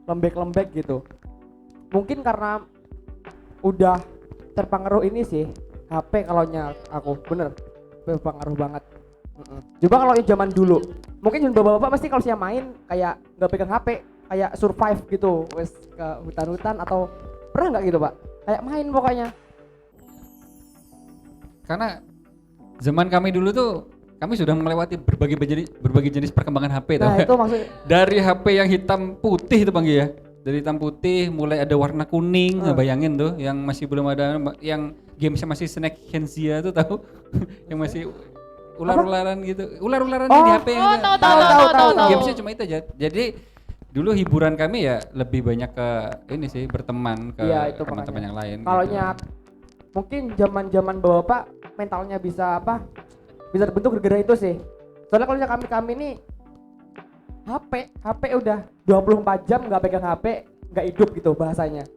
lembek-lembek gitu. Mungkin karena udah terpengaruh ini sih HP kalau aku bener berpengaruh banget. Coba kalau yang zaman dulu, mungkin bapak-bapak pasti kalau saya main kayak nggak pegang HP, kayak survive gitu, wes ke hutan-hutan atau pernah nggak gitu Pak? Kayak main pokoknya. Karena zaman kami dulu tuh kami sudah melewati berbagai jenis perkembangan HP Nah tau. itu maksudnya. Dari HP yang hitam putih itu panggil ya. Dari hitam putih mulai ada warna kuning, nah, bayangin tuh yang masih belum ada, yang gamesnya masih Snake Henzia tuh tahu. Yang masih ular-ularan gitu. Ular-ularan di HP yang itu. tahu. Gamesnya cuma itu aja. Jadi dulu hiburan kami ya lebih banyak ke ini sih, berteman ke Iya, itu teman-teman makanya. yang lain. Kalau gitu. mungkin zaman Bapak mentalnya bisa bisa terbentuk gara-gara itu sih. Soalnya kalau kami ini HP udah 24 jam nggak pegang HP, nggak hidup gitu bahasanya.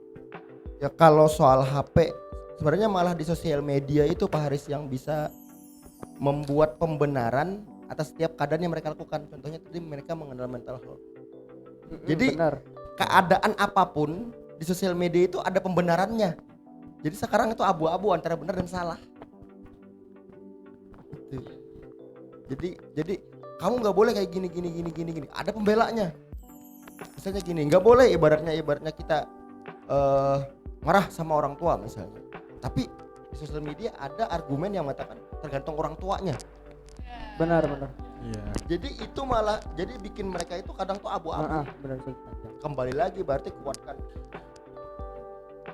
Ya kalau soal HP sebenarnya malah di sosial media itu Pak Haris yang bisa membuat pembenaran atas setiap keadaan yang mereka lakukan. Contohnya tadi mereka mengenal mental health. Jadi benar. keadaan apapun di sosial media itu ada pembenarannya. Jadi sekarang itu abu-abu antara benar dan salah. Gitu. Jadi kamu nggak boleh kayak gini. Ada pembelanya. Misalnya gini, nggak boleh ibaratnya kita marah sama orang tua misalnya. Tapi di sosial media ada argumen yang mengatakan tergantung orang tuanya. Benar. Iya. Jadi itu malah jadi bikin mereka itu kadang tuh abu-abu. Benar. Kembali lagi berarti kuatkan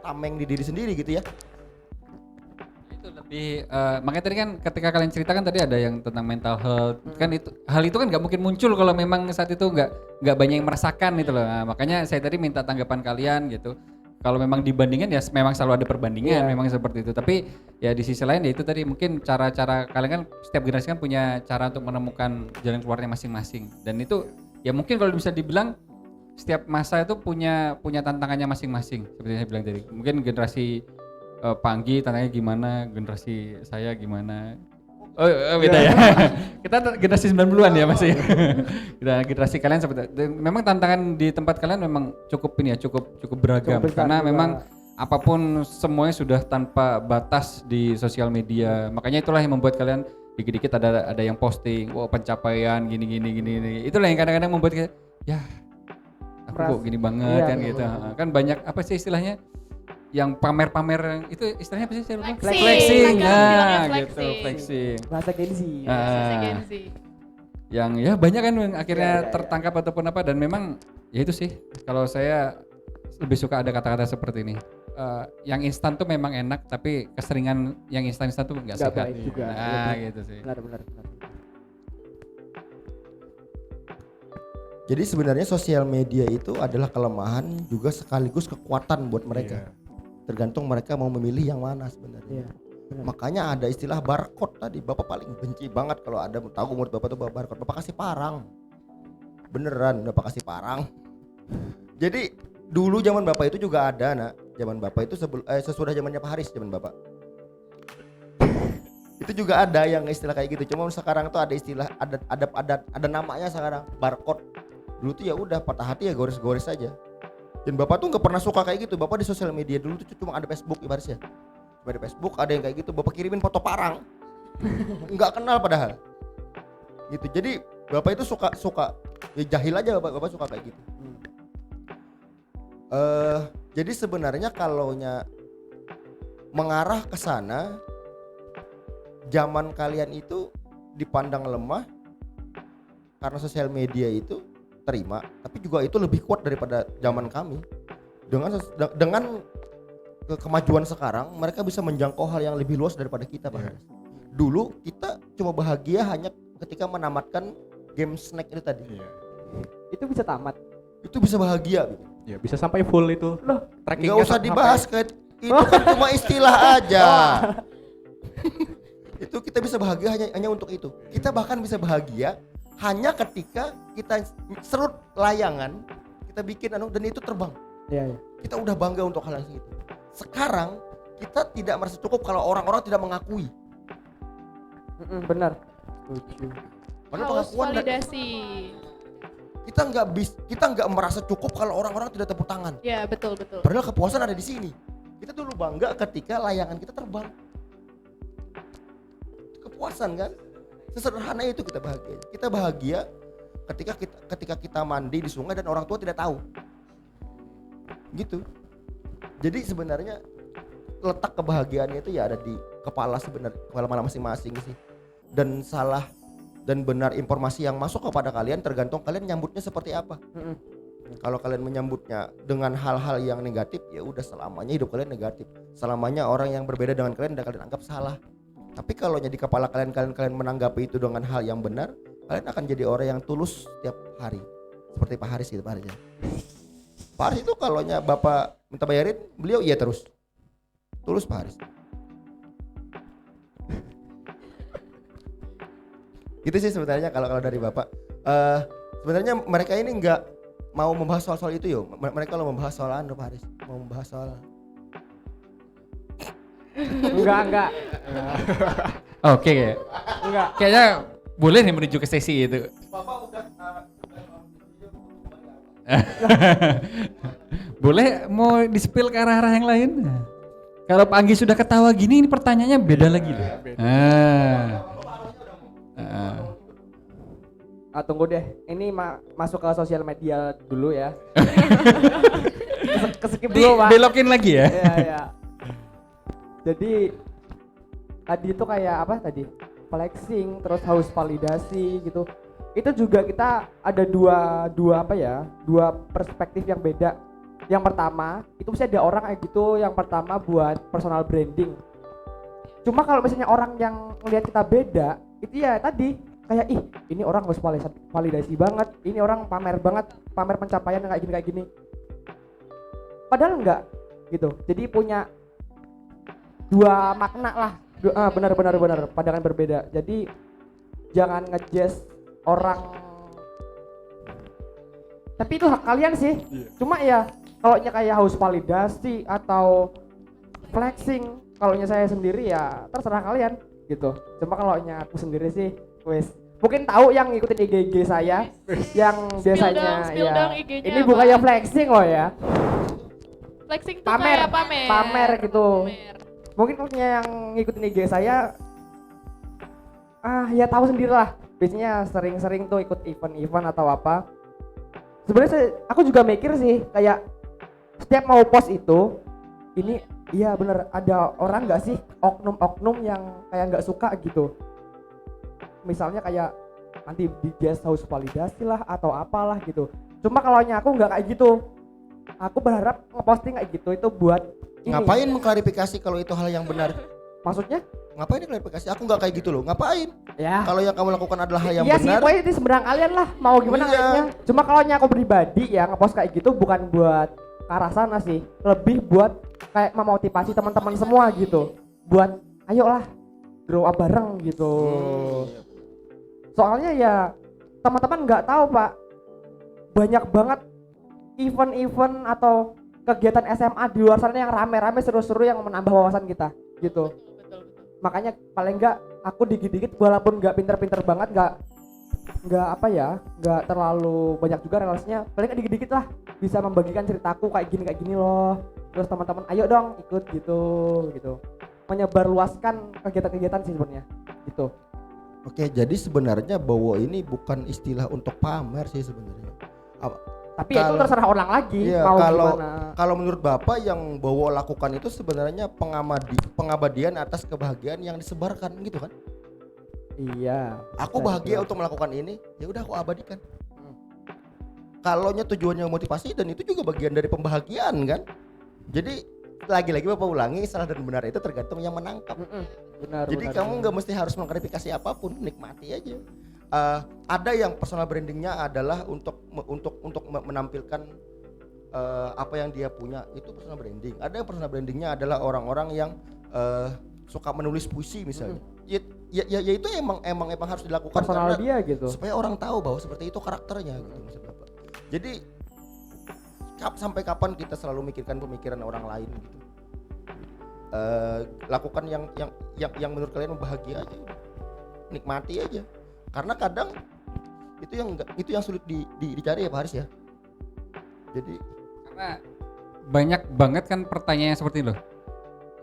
tameng di diri sendiri gitu ya. Itu lebih makanya tadi kan ketika kalian ceritakan tadi ada yang tentang mental health, kan itu hal itu kan nggak mungkin muncul kalau memang saat itu nggak banyak yang merasakan gitu loh. Nah, makanya saya tadi minta tanggapan kalian gitu. Kalau memang dibandingkan ya memang selalu ada perbandingan, memang seperti itu. Tapi ya di sisi lain ya itu tadi mungkin cara-cara kalian kan setiap generasi kan punya cara untuk menemukan jalan keluarnya masing-masing. Dan itu ya mungkin kalau bisa dibilang setiap masa itu punya tantangannya masing-masing seperti yang saya bilang tadi. Mungkin generasi Panggi tantangannya gimana, generasi saya gimana. Oh beda ya. Kita generasi 90-an ya masih. Generasi kalian seperti itu. Memang tantangan di tempat kalian memang cukup ini ya, cukup beragam karena memang apapun semuanya sudah tanpa batas di sosial media. Makanya itulah yang membuat kalian dikit-dikit ada yang posting, wah pencapaian gini. Itulah yang kadang-kadang membuat kayak ya aku kok gini banget kan gitu. Kan banyak apa sih istilahnya? Yang pamer-pamer itu istilahnya apa sih? Flexing. Nah, gitu, flexing. Bahasa Gen Z. Yang ya banyak kan yang akhirnya tertangkap ataupun apa, dan memang ya itu sih kalau saya lebih suka ada kata-kata seperti ini. Yang instan tuh memang enak, tapi keseringan yang instan-instan tuh nggak sehat. Baik juga. Nah, gitu sih. Benar. Jadi sebenarnya sosial media itu adalah kelemahan juga sekaligus kekuatan buat mereka. Tergantung mereka mau memilih yang mana sebenarnya. Makanya ada istilah barcode tadi. Bapak paling benci banget kalau ada tahu menurut Bapak tuh barcode. Bapak kasih parang. Beneran Bapak kasih parang. Jadi dulu zaman Bapak itu juga ada, Nak. Zaman Bapak itu sesudah zamannya Pak Haris, zaman Bapak. Itu juga ada yang istilah kayak gitu. Cuma sekarang tuh ada istilah ada namanya sekarang barcode. Dulu tuh ya udah patah hati ya gores-gores aja. Dan Bapak tuh nggak pernah suka kayak gitu. Bapak di sosial media dulu tuh cuma ada Facebook ibaratnya. Cuma ada Facebook, ada yang kayak gitu. Bapak kirimin foto parang, nggak kenal padahal. Gitu. Jadi Bapak itu suka ya jahil aja Bapak suka kayak gitu. Jadi sebenarnya kalaunya mengarah ke sana, zaman kalian itu dipandang lemah karena sosial media itu terima, tapi juga itu lebih kuat daripada zaman kami. Dengan kemajuan sekarang, mereka bisa menjangkau hal yang lebih luas daripada kita, Pak. Dulu kita cuma bahagia hanya ketika menamatkan game Snake itu tadi. Itu bisa tamat. Itu bisa bahagia. Ya bisa sampai full itu. Loh, nggak usah dibahas kayak itu kan cuma istilah aja. Itu kita bisa bahagia hanya untuk itu. Kita bahkan bisa bahagia hanya ketika kita serut layangan, kita bikin dan itu terbang. Iya. Kita udah bangga untuk hal yang segitu. Sekarang kita tidak merasa cukup kalau orang-orang tidak mengakui. Benar. Harus validasi. Kita nggak merasa cukup kalau orang-orang tidak tepuk tangan. Ya betul. Padahal kepuasan ada di sini. Kita dulu bangga ketika layangan kita terbang. Kepuasan kan? Sesederhana itu kita bahagia. Kita bahagia ketika kita mandi di sungai dan orang tua tidak tahu. Gitu. Jadi sebenarnya letak kebahagiaannya itu ya ada di kepala masing-masing sih. Dan salah dan benar informasi yang masuk kepada kalian tergantung kalian nyambutnya seperti apa. Kalau kalian menyambutnya dengan hal-hal yang negatif, ya udah selamanya hidup kalian negatif. Selamanya orang yang berbeda dengan kalian dan kalian anggap salah. Tapi kalau di kepala kalian menanggapi itu dengan hal yang benar, kalian akan jadi orang yang tulus setiap hari. Seperti Pak Haris gitu, Pak Haris. Pak Haris itu kalau Bapak minta bayarin, beliau iya terus. Tulus Pak Haris. Gitu sih sebenarnya kalau dari Bapak. Sebenarnya mereka ini enggak mau membahas soal itu yo. Mereka kalau membahas soal Pak Haris, mau membahas soal Enggak. Oke. Enggak. Kayaknya boleh nih menuju ke sesi itu. Bapak udah Boleh mau di-spill ke arah-arah yang lain? Kalau Pak Anggi sudah ketawa gini, ini pertanyaannya beda lagi loh. Tunggu deh, ini masuk ke sosial media dulu ya. Keskip dulu Pak. Belokin lagi ya. Iya. Jadi tadi itu kayak apa tadi? Flexing, terus haus validasi gitu. Itu juga kita ada dua perspektif yang beda. Yang pertama, itu bisa ada orang kayak gitu, yang pertama buat personal branding. Cuma kalau misalnya orang yang ngelihat kita beda, itu ya tadi kayak ini orang harus validasi banget, ini orang pamer pencapaian kayak gini. Padahal enggak gitu. Jadi punya dua makna lah. Benar pandangan berbeda. Jadi jangan ngejudge orang. Tapi itu hak kalian sih. Cuma ya kalau kayak haus validasi atau flexing, kalau saya sendiri ya terserah kalian gitu. Cuma kalau aku sendiri sih wes mungkin tahu yang ngikutin IG saya yang biasanya spill ya dong IG-nya ini apa? bukannya flexing loh ya. Flexing tuh Pamer, kayak pamer. pamer gitu. Pamer. Mungkin kalau yang ngikutin IG saya ya tahu sendiri lah. Biasanya sering-sering tuh ikut event-event atau apa. Sebenarnya aku juga mikir sih kayak setiap mau post itu ini iya bener ada orang nggak sih oknum-oknum yang kayak nggak suka gitu. Misalnya kayak nanti di jazz house validasi lah atau apalah gitu. Cuma kalau aku nggak kayak gitu. Aku berharap ngeposting kayak gitu itu buat ini. ngapain mengklarifikasi kalau itu hal yang benar? Maksudnya? Ngapain diklarifikasi? Aku nggak kayak gitu loh. Ngapain? Ya. Kalau yang kamu lakukan adalah hal yang Iya sih, benar. pokoknya itu seberang kalian lah. Mau gimana Iya. kayaknya. Cuma kalau aku pribadi ya ngepost kayak gitu bukan buat ke arah sana sih. Lebih buat kayak memotivasi teman-teman semua gitu. Buat ayolah grow up bareng gitu. Soalnya ya teman-teman nggak tahu Pak. Banyak banget event-event atau kegiatan SMA di luar sana yang rame-rame seru-seru yang menambah wawasan kita gitu. Betul. Makanya paling enggak aku dikit-dikit walaupun enggak pinter-pinter banget, enggak apa ya, enggak terlalu banyak juga relasinya, paling enggak dikit-dikit lah bisa membagikan ceritaku kayak gini loh. Terus teman-teman ayo dong ikut gitu. Menyebarluaskan kegiatan-kegiatan sih sebenarnya gitu. Oke, jadi sebenarnya Bowo ini bukan istilah untuk pamer sih sebenarnya. Tapi itu terserah orang lagi Iya, mau kalau gimana. kalau menurut Bapak yang Bowo lakukan itu sebenarnya pengabadian atas kebahagiaan yang disebarkan gitu kan? Iya. Aku bahagia untuk melakukan ini, ya udah aku abadikan. Kalaunya tujuannya motivasi dan itu juga bagian dari pembahagiaan kan? Jadi lagi-lagi Bapak ulangi salah dan benar itu tergantung yang menangkap. Benar. Jadi kamu nggak mesti harus mengklarifikasi apapun, nikmati aja. Ada yang personal brandingnya adalah untuk menampilkan apa yang dia punya, itu personal branding. Ada yang personal brandingnya adalah orang-orang yang suka menulis puisi misalnya. Ya itu emang harus dilakukan personal karena dia gitu. supaya orang tahu bahwa seperti itu karakternya gitu maksud Bapak. Jadi sampai kapan kita selalu mikirkan pemikiran orang lain gitu. Lakukan yang menurut kalian bahagia aja, nikmati aja. Karena kadang itu yang sulit dicari ya Pak Haris ya. Jadi Karena banyak banget kan pertanyaan seperti itu.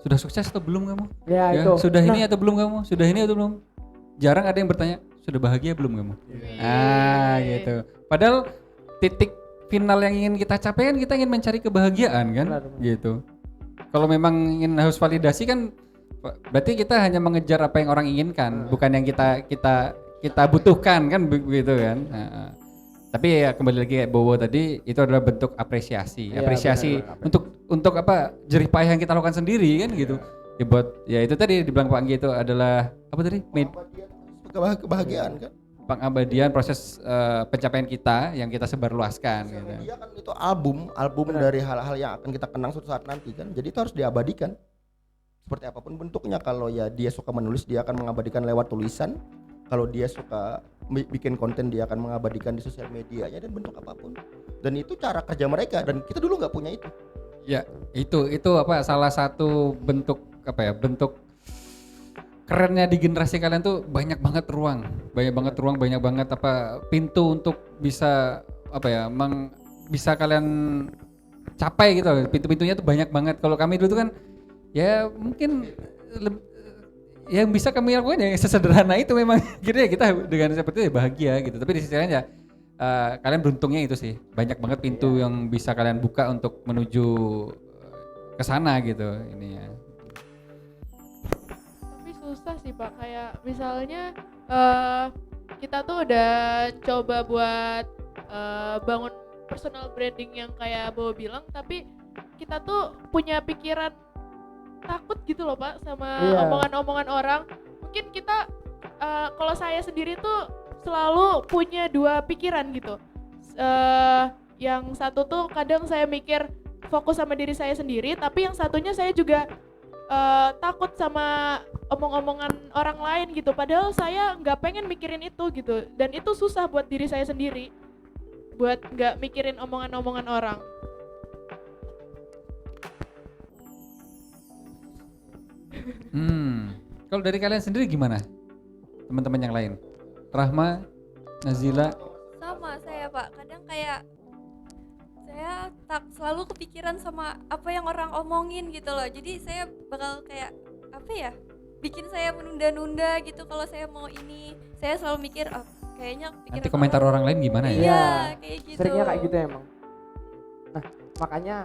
Sudah sukses atau belum kamu? Ya itu. Sudah ini atau belum kamu? Sudah ini atau belum? Jarang ada yang bertanya, sudah bahagia belum kamu? Gitu. Padahal titik final yang ingin kita capai kan kita ingin mencari kebahagiaan kan, Benar. gitu. Kalau memang ingin harus validasi kan, berarti kita hanya mengejar apa yang orang inginkan, bukan yang kita butuhkan kan, begitu kan. Tapi ya kembali lagi kayak Bowo tadi, itu adalah bentuk apresiasi, Iya, apresiasi benar. untuk apa jerih payah yang kita lakukan sendiri kan, gitu. Ya buat ya itu tadi dibilang Pak Anggi itu adalah apa tadi? Kebahagiaan kan. Pengabadian proses pencapaian kita yang kita sebarluaskan Sosial gitu. media kan itu album dari hal-hal yang akan kita kenang suatu saat nanti kan. Jadi itu harus diabadikan. Seperti apapun bentuknya, kalau ya dia suka menulis dia akan mengabadikan lewat tulisan. Kalau dia suka bikin konten dia akan mengabadikan di sosial medianya dan bentuk apapun. Dan itu cara kerja mereka dan kita dulu nggak punya itu. Ya, itu apa salah satu bentuk apa ya? Bentuk kerennya di generasi kalian tuh banyak banget ruang, banyak banget apa pintu untuk bisa apa ya? Bisa kalian capai gitu. Pintu-pintunya tuh banyak banget. Kalau kami dulu tuh kan ya mungkin yang bisa kami lakukan ya sesederhana itu memang gitu ya, kita dengan seperti itu ya bahagia gitu. Tapi di sisi lain ya kalian beruntungnya itu sih, banyak banget pintu yang bisa kalian buka untuk menuju ke sana gitu ini ya. Tapi susah sih Pak, kayak misalnya kita tuh udah coba buat bangun personal branding yang kayak Bowo bilang, tapi kita tuh punya pikiran takut gitu loh Pak sama Iya. omongan-omongan orang. Mungkin kita kalau saya sendiri tuh selalu punya dua pikiran gitu. Yang satu tuh kadang saya mikir fokus sama diri saya sendiri, tapi yang satunya saya juga takut sama omong-omongan orang lain gitu. Padahal saya nggak pengen mikirin itu gitu, dan itu susah buat diri saya sendiri, buat nggak mikirin omongan-omongan orang. Kalau dari kalian sendiri gimana? Teman-teman yang lain? Rahma, Nazila, Sama saya Pak, kadang kayak saya tak selalu kepikiran sama apa yang orang omongin gitu loh. Jadi saya bakal kayak apa ya, bikin saya menunda-nunda gitu. Kalau saya mau ini, saya selalu mikir kayaknya pikiran nanti komentar orang lain gimana ya? Iya, kayak gitu. Seringnya kayak gitu emang. Nah, makanya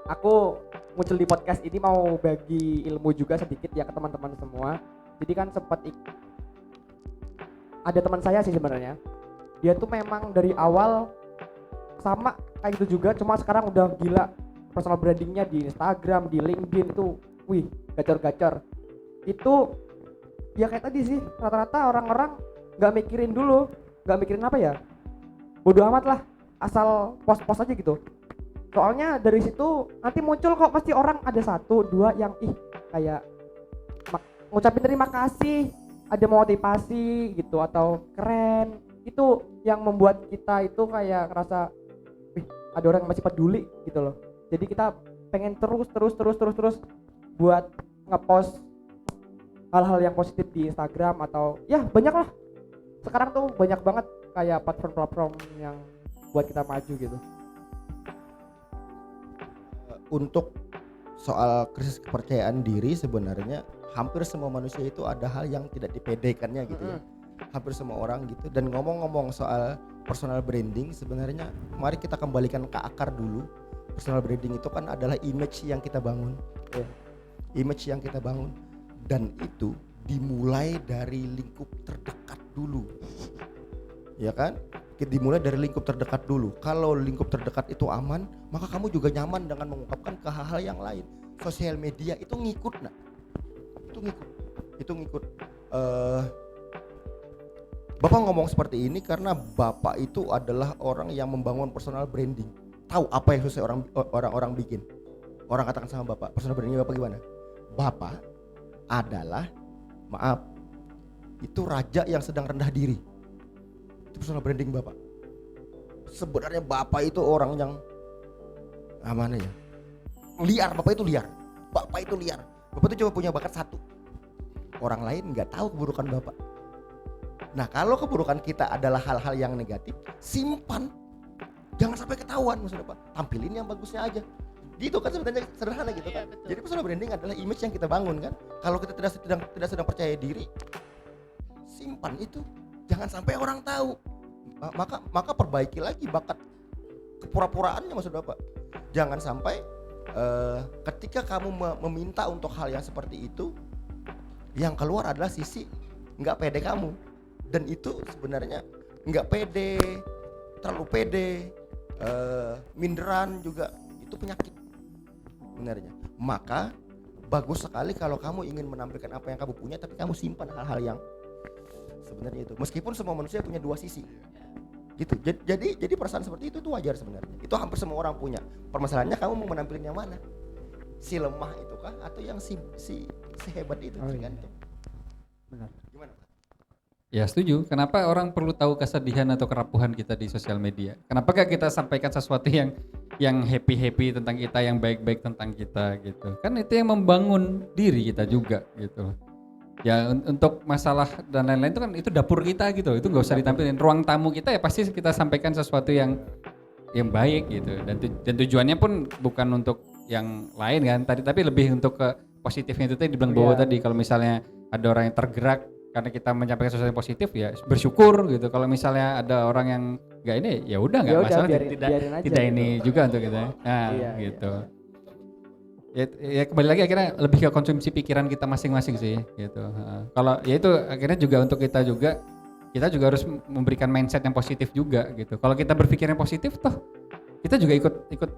aku muncul di podcast ini mau bagi ilmu juga sedikit ya ke teman-teman semua. Jadi kan sempat ada teman saya sih sebenarnya. Dia tuh memang dari awal sama kayak gitu juga, cuma sekarang udah gila personal brandingnya di Instagram, di LinkedIn itu, wih, gacor-gacor. Itu ya kayak tadi sih, rata-rata orang-orang nggak mikirin dulu, nggak mikirin apa ya, bodo amat lah, asal post-post aja gitu. Soalnya dari situ nanti muncul kok pasti orang ada satu dua yang kayak ngucapin terima kasih, ada motivasi gitu atau keren. Itu yang membuat kita itu kayak ngerasa ada orang yang masih peduli gitu loh. Jadi kita pengen terus buat ngepost hal-hal yang positif di Instagram atau ya banyak lah. Sekarang tuh banyak banget kayak platform-platform yang buat kita maju gitu. Untuk soal krisis kepercayaan diri sebenarnya hampir semua manusia itu ada hal yang tidak dipedekannya gitu ya. Hampir semua orang gitu. Dan ngomong-ngomong soal personal branding, sebenarnya mari kita kembalikan ke akar dulu. Personal branding itu kan adalah image yang kita bangun. Image yang kita bangun, dan itu dimulai dari lingkup terdekat dulu. Ya kan? Dimulai dari lingkup terdekat dulu. Kalau lingkup terdekat itu aman, maka kamu juga nyaman dengan mengungkapkan ke hal-hal yang lain. Sosial media itu ngikut, nah. Itu ngikut. Bapak ngomong seperti ini karena Bapak itu adalah orang yang membangun personal branding. Tahu apa yang susah orang-orang bikin. Orang katakan sama Bapak, personal branding Bapak gimana? Bapak adalah, maaf, itu raja yang sedang rendah diri. Itu personal branding Bapak. Sebenarnya Bapak itu orang yang mana ya? Liar, Bapak itu liar. Bapak itu liar. Bapak itu cuma punya bakat satu. Orang lain nggak tahu keburukan Bapak. Nah, kalau keburukan kita adalah hal-hal yang negatif, simpan. Jangan sampai ketahuan, maksudnya Pak. Tampilin yang bagusnya aja. Gitu kan sebenarnya sederhana gitu kan. Betul. Jadi personal branding adalah image yang kita bangun kan. Kalau kita tidak sedang percaya diri, simpan itu, jangan sampai orang tahu. Maka perbaiki lagi bakat kepura-puraannya maksud Bapak. Jangan sampai ketika kamu meminta untuk hal yang seperti itu, yang keluar adalah sisi nggak pede kamu, dan itu sebenarnya nggak pede, terlalu pede, minderan juga itu penyakit sebenarnya. Maka bagus sekali kalau kamu ingin menampilkan apa yang kamu punya, tapi kamu simpan hal-hal yang sebenarnya itu. Meskipun semua manusia punya dua sisi, gitu. Jadi perasaan seperti itu tuh wajar sebenarnya. Itu hampir semua orang punya. Permasalahannya kamu mau menampilkan yang mana? Si lemah itu kah, atau yang si hebat itu? Tergantung. Benar. Gimana Pak? Ya setuju. Kenapa orang perlu tahu kesedihan atau kerapuhan kita di sosial media? Kenapa gak kita sampaikan sesuatu yang happy tentang kita, yang baik-baik tentang kita gitu? Kan itu yang membangun diri kita juga gitu. Ya untuk masalah dan lain-lain itu kan itu dapur kita gitu. Itu nggak usah ditampilin. Ruang tamu kita ya pasti kita sampaikan sesuatu yang baik gitu. Dan tujuannya pun bukan untuk yang lain kan. Tapi lebih untuk ke positifnya itu tadi dibilang bahwa tadi kalau misalnya ada orang yang tergerak karena kita menyampaikan sesuatu yang positif ya bersyukur gitu. Kalau misalnya ada orang yang nggak ini ya udah nggak masalah, biarin aja tidak gitu. ini juga untuk kita. Nah gitu. Ya kembali lagi akhirnya lebih ke konsumsi pikiran kita masing-masing sih gitu. Kalau ya itu akhirnya juga untuk kita juga harus memberikan mindset yang positif juga gitu. Kalau kita berpikir yang positif toh kita juga ikut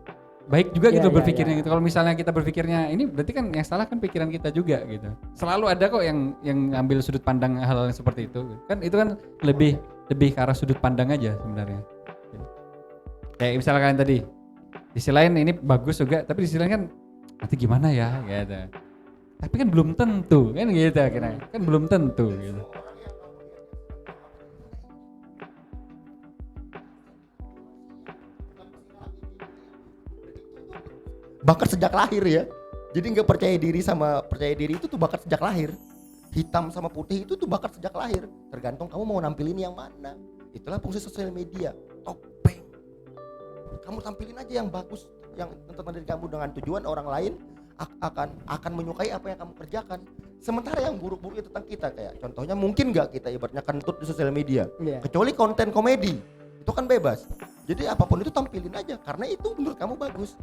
baik juga gitu berpikirnya gitu. Kalau misalnya kita berpikirnya ini berarti kan yang salah kan pikiran kita juga gitu. Selalu ada kok yang ambil sudut pandang hal-hal yang seperti itu. Kan itu kan lebih ke arah sudut pandang aja sebenarnya. Kayak misalnya kalian tadi di sisi lain ini bagus juga, tapi di sisi lain kan nanti gimana ya gitu. Tapi kan belum tentu kan gitu akhirnya. Kan belum tentu gitu. Bakat sejak lahir ya. Jadi nggak percaya diri itu tuh bakat sejak lahir. Hitam sama putih itu tuh bakat sejak lahir. Tergantung kamu mau nampilin yang mana. Itulah fungsi sosial media. Topeng. Kamu tampilin aja yang bagus, yang tentang diri kamu dengan tujuan orang lain akan menyukai apa yang kamu kerjakan. Sementara yang buruk-buruk itu tentang kita, kayak contohnya mungkin nggak kita ibaratnya kentut di sosial media. Kecuali konten komedi. Itu kan bebas. Jadi apapun itu tampilin aja karena itu menurut kamu bagus.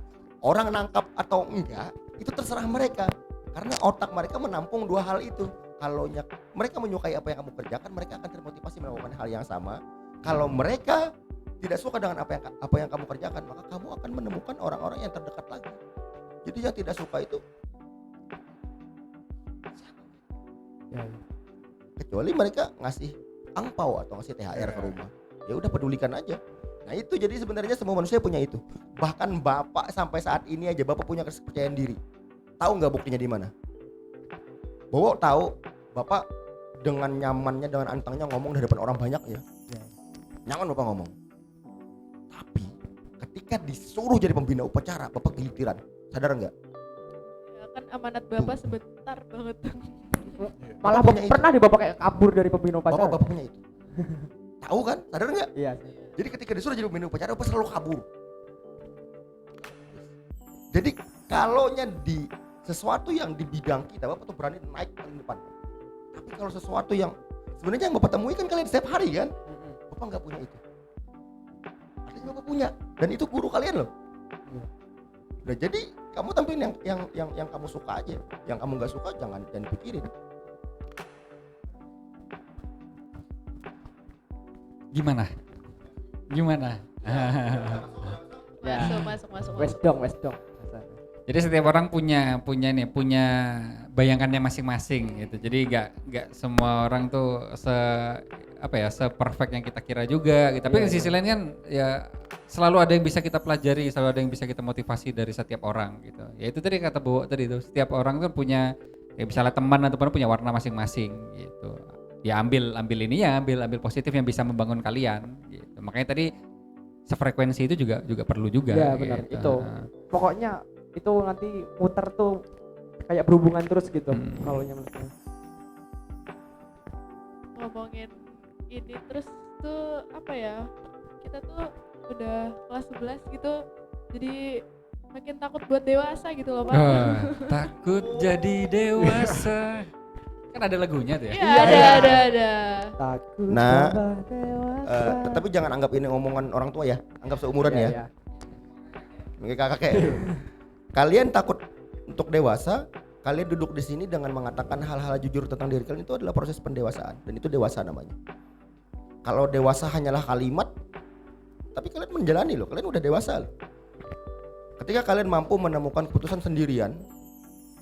Orang nangkap atau enggak itu terserah mereka, karena otak mereka menampung dua hal itu. Kalau mereka menyukai apa yang kamu kerjakan, mereka akan termotivasi melakukan hal yang sama. Kalau mereka tidak suka dengan apa yang kamu kerjakan, maka kamu akan menemukan orang-orang yang terdekat lagi. Jadi yang tidak suka itu kecuali mereka ngasih angpau atau ngasih THR ke rumah, ya udah pedulikan aja. Nah itu jadi sebenarnya semua manusia punya itu. Bahkan Bapak sampai saat ini aja Bapak punya kepercayaan diri. Tahu nggak buktinya di mana? Bapak tahu Bapak dengan nyamannya, dengan antangnya ngomong di depan orang banyak ya. Nyaman Bapak ngomong. Tapi ketika disuruh jadi pembina upacara Bapak gelitiran. Sadar nggak? Ya kan amanat Bapak sebentar banget. Malah pernah di Bapak kayak kabur dari pembina upacara. Bapak punya itu. Tahu kan? Sadar nggak? Iya. Jadi ketika disuruh jadi pembina upacara Bapak selalu kabur. Jadi kalaunya di sesuatu yang di bidang kita Bapak tuh berani naik paling depan. Tapi kalau sesuatu yang sebenarnya yang Bapak temui kan kalian setiap hari kan, Bapak nggak punya itu. Artinya Bapak punya, dan itu guru kalian loh. Nah jadi kamu tampilin yang kamu suka aja, yang kamu nggak suka jangan pikirin. Gimana? Masuk. Wes dong. Jadi setiap orang punya bayangannya masing-masing gitu. Jadi nggak semua orang tuh se-perfect yang kita kira juga gitu. Tapi di sisi lain kan ya selalu ada yang bisa kita pelajari, selalu ada yang bisa kita motivasi dari setiap orang gitu. Ya itu tadi kata Bowo tadi itu, setiap orang tuh punya ya misalnya teman ataupun punya warna masing-masing gitu. Ya ambil positif yang bisa membangun kalian gitu. Makanya tadi sefrekuensi itu juga perlu juga. Ya benar gitu. itu. Pokoknya itu nanti muter tuh kayak berhubungan terus gitu kalau menurut saya. Ngomongin ini terus tuh apa ya, kita tuh udah kelas 11 gitu, jadi makin takut buat dewasa gitu loh Pak. Takut jadi dewasa. Kan ada lagunya tuh ya. Iya, ada. Takut Nah, tambah dewasa. Tapi jangan anggap ini omongan orang tua ya, anggap seumuran Iya, ya. iya. Mungkin kakek. Kalian takut untuk dewasa, kalian duduk di sini dengan mengatakan hal-hal jujur tentang diri kalian, itu adalah proses pendewasaan dan itu dewasa namanya. Kalau dewasa hanyalah kalimat, tapi kalian menjalani loh, kalian udah dewasa loh. Ketika kalian mampu menemukan keputusan sendirian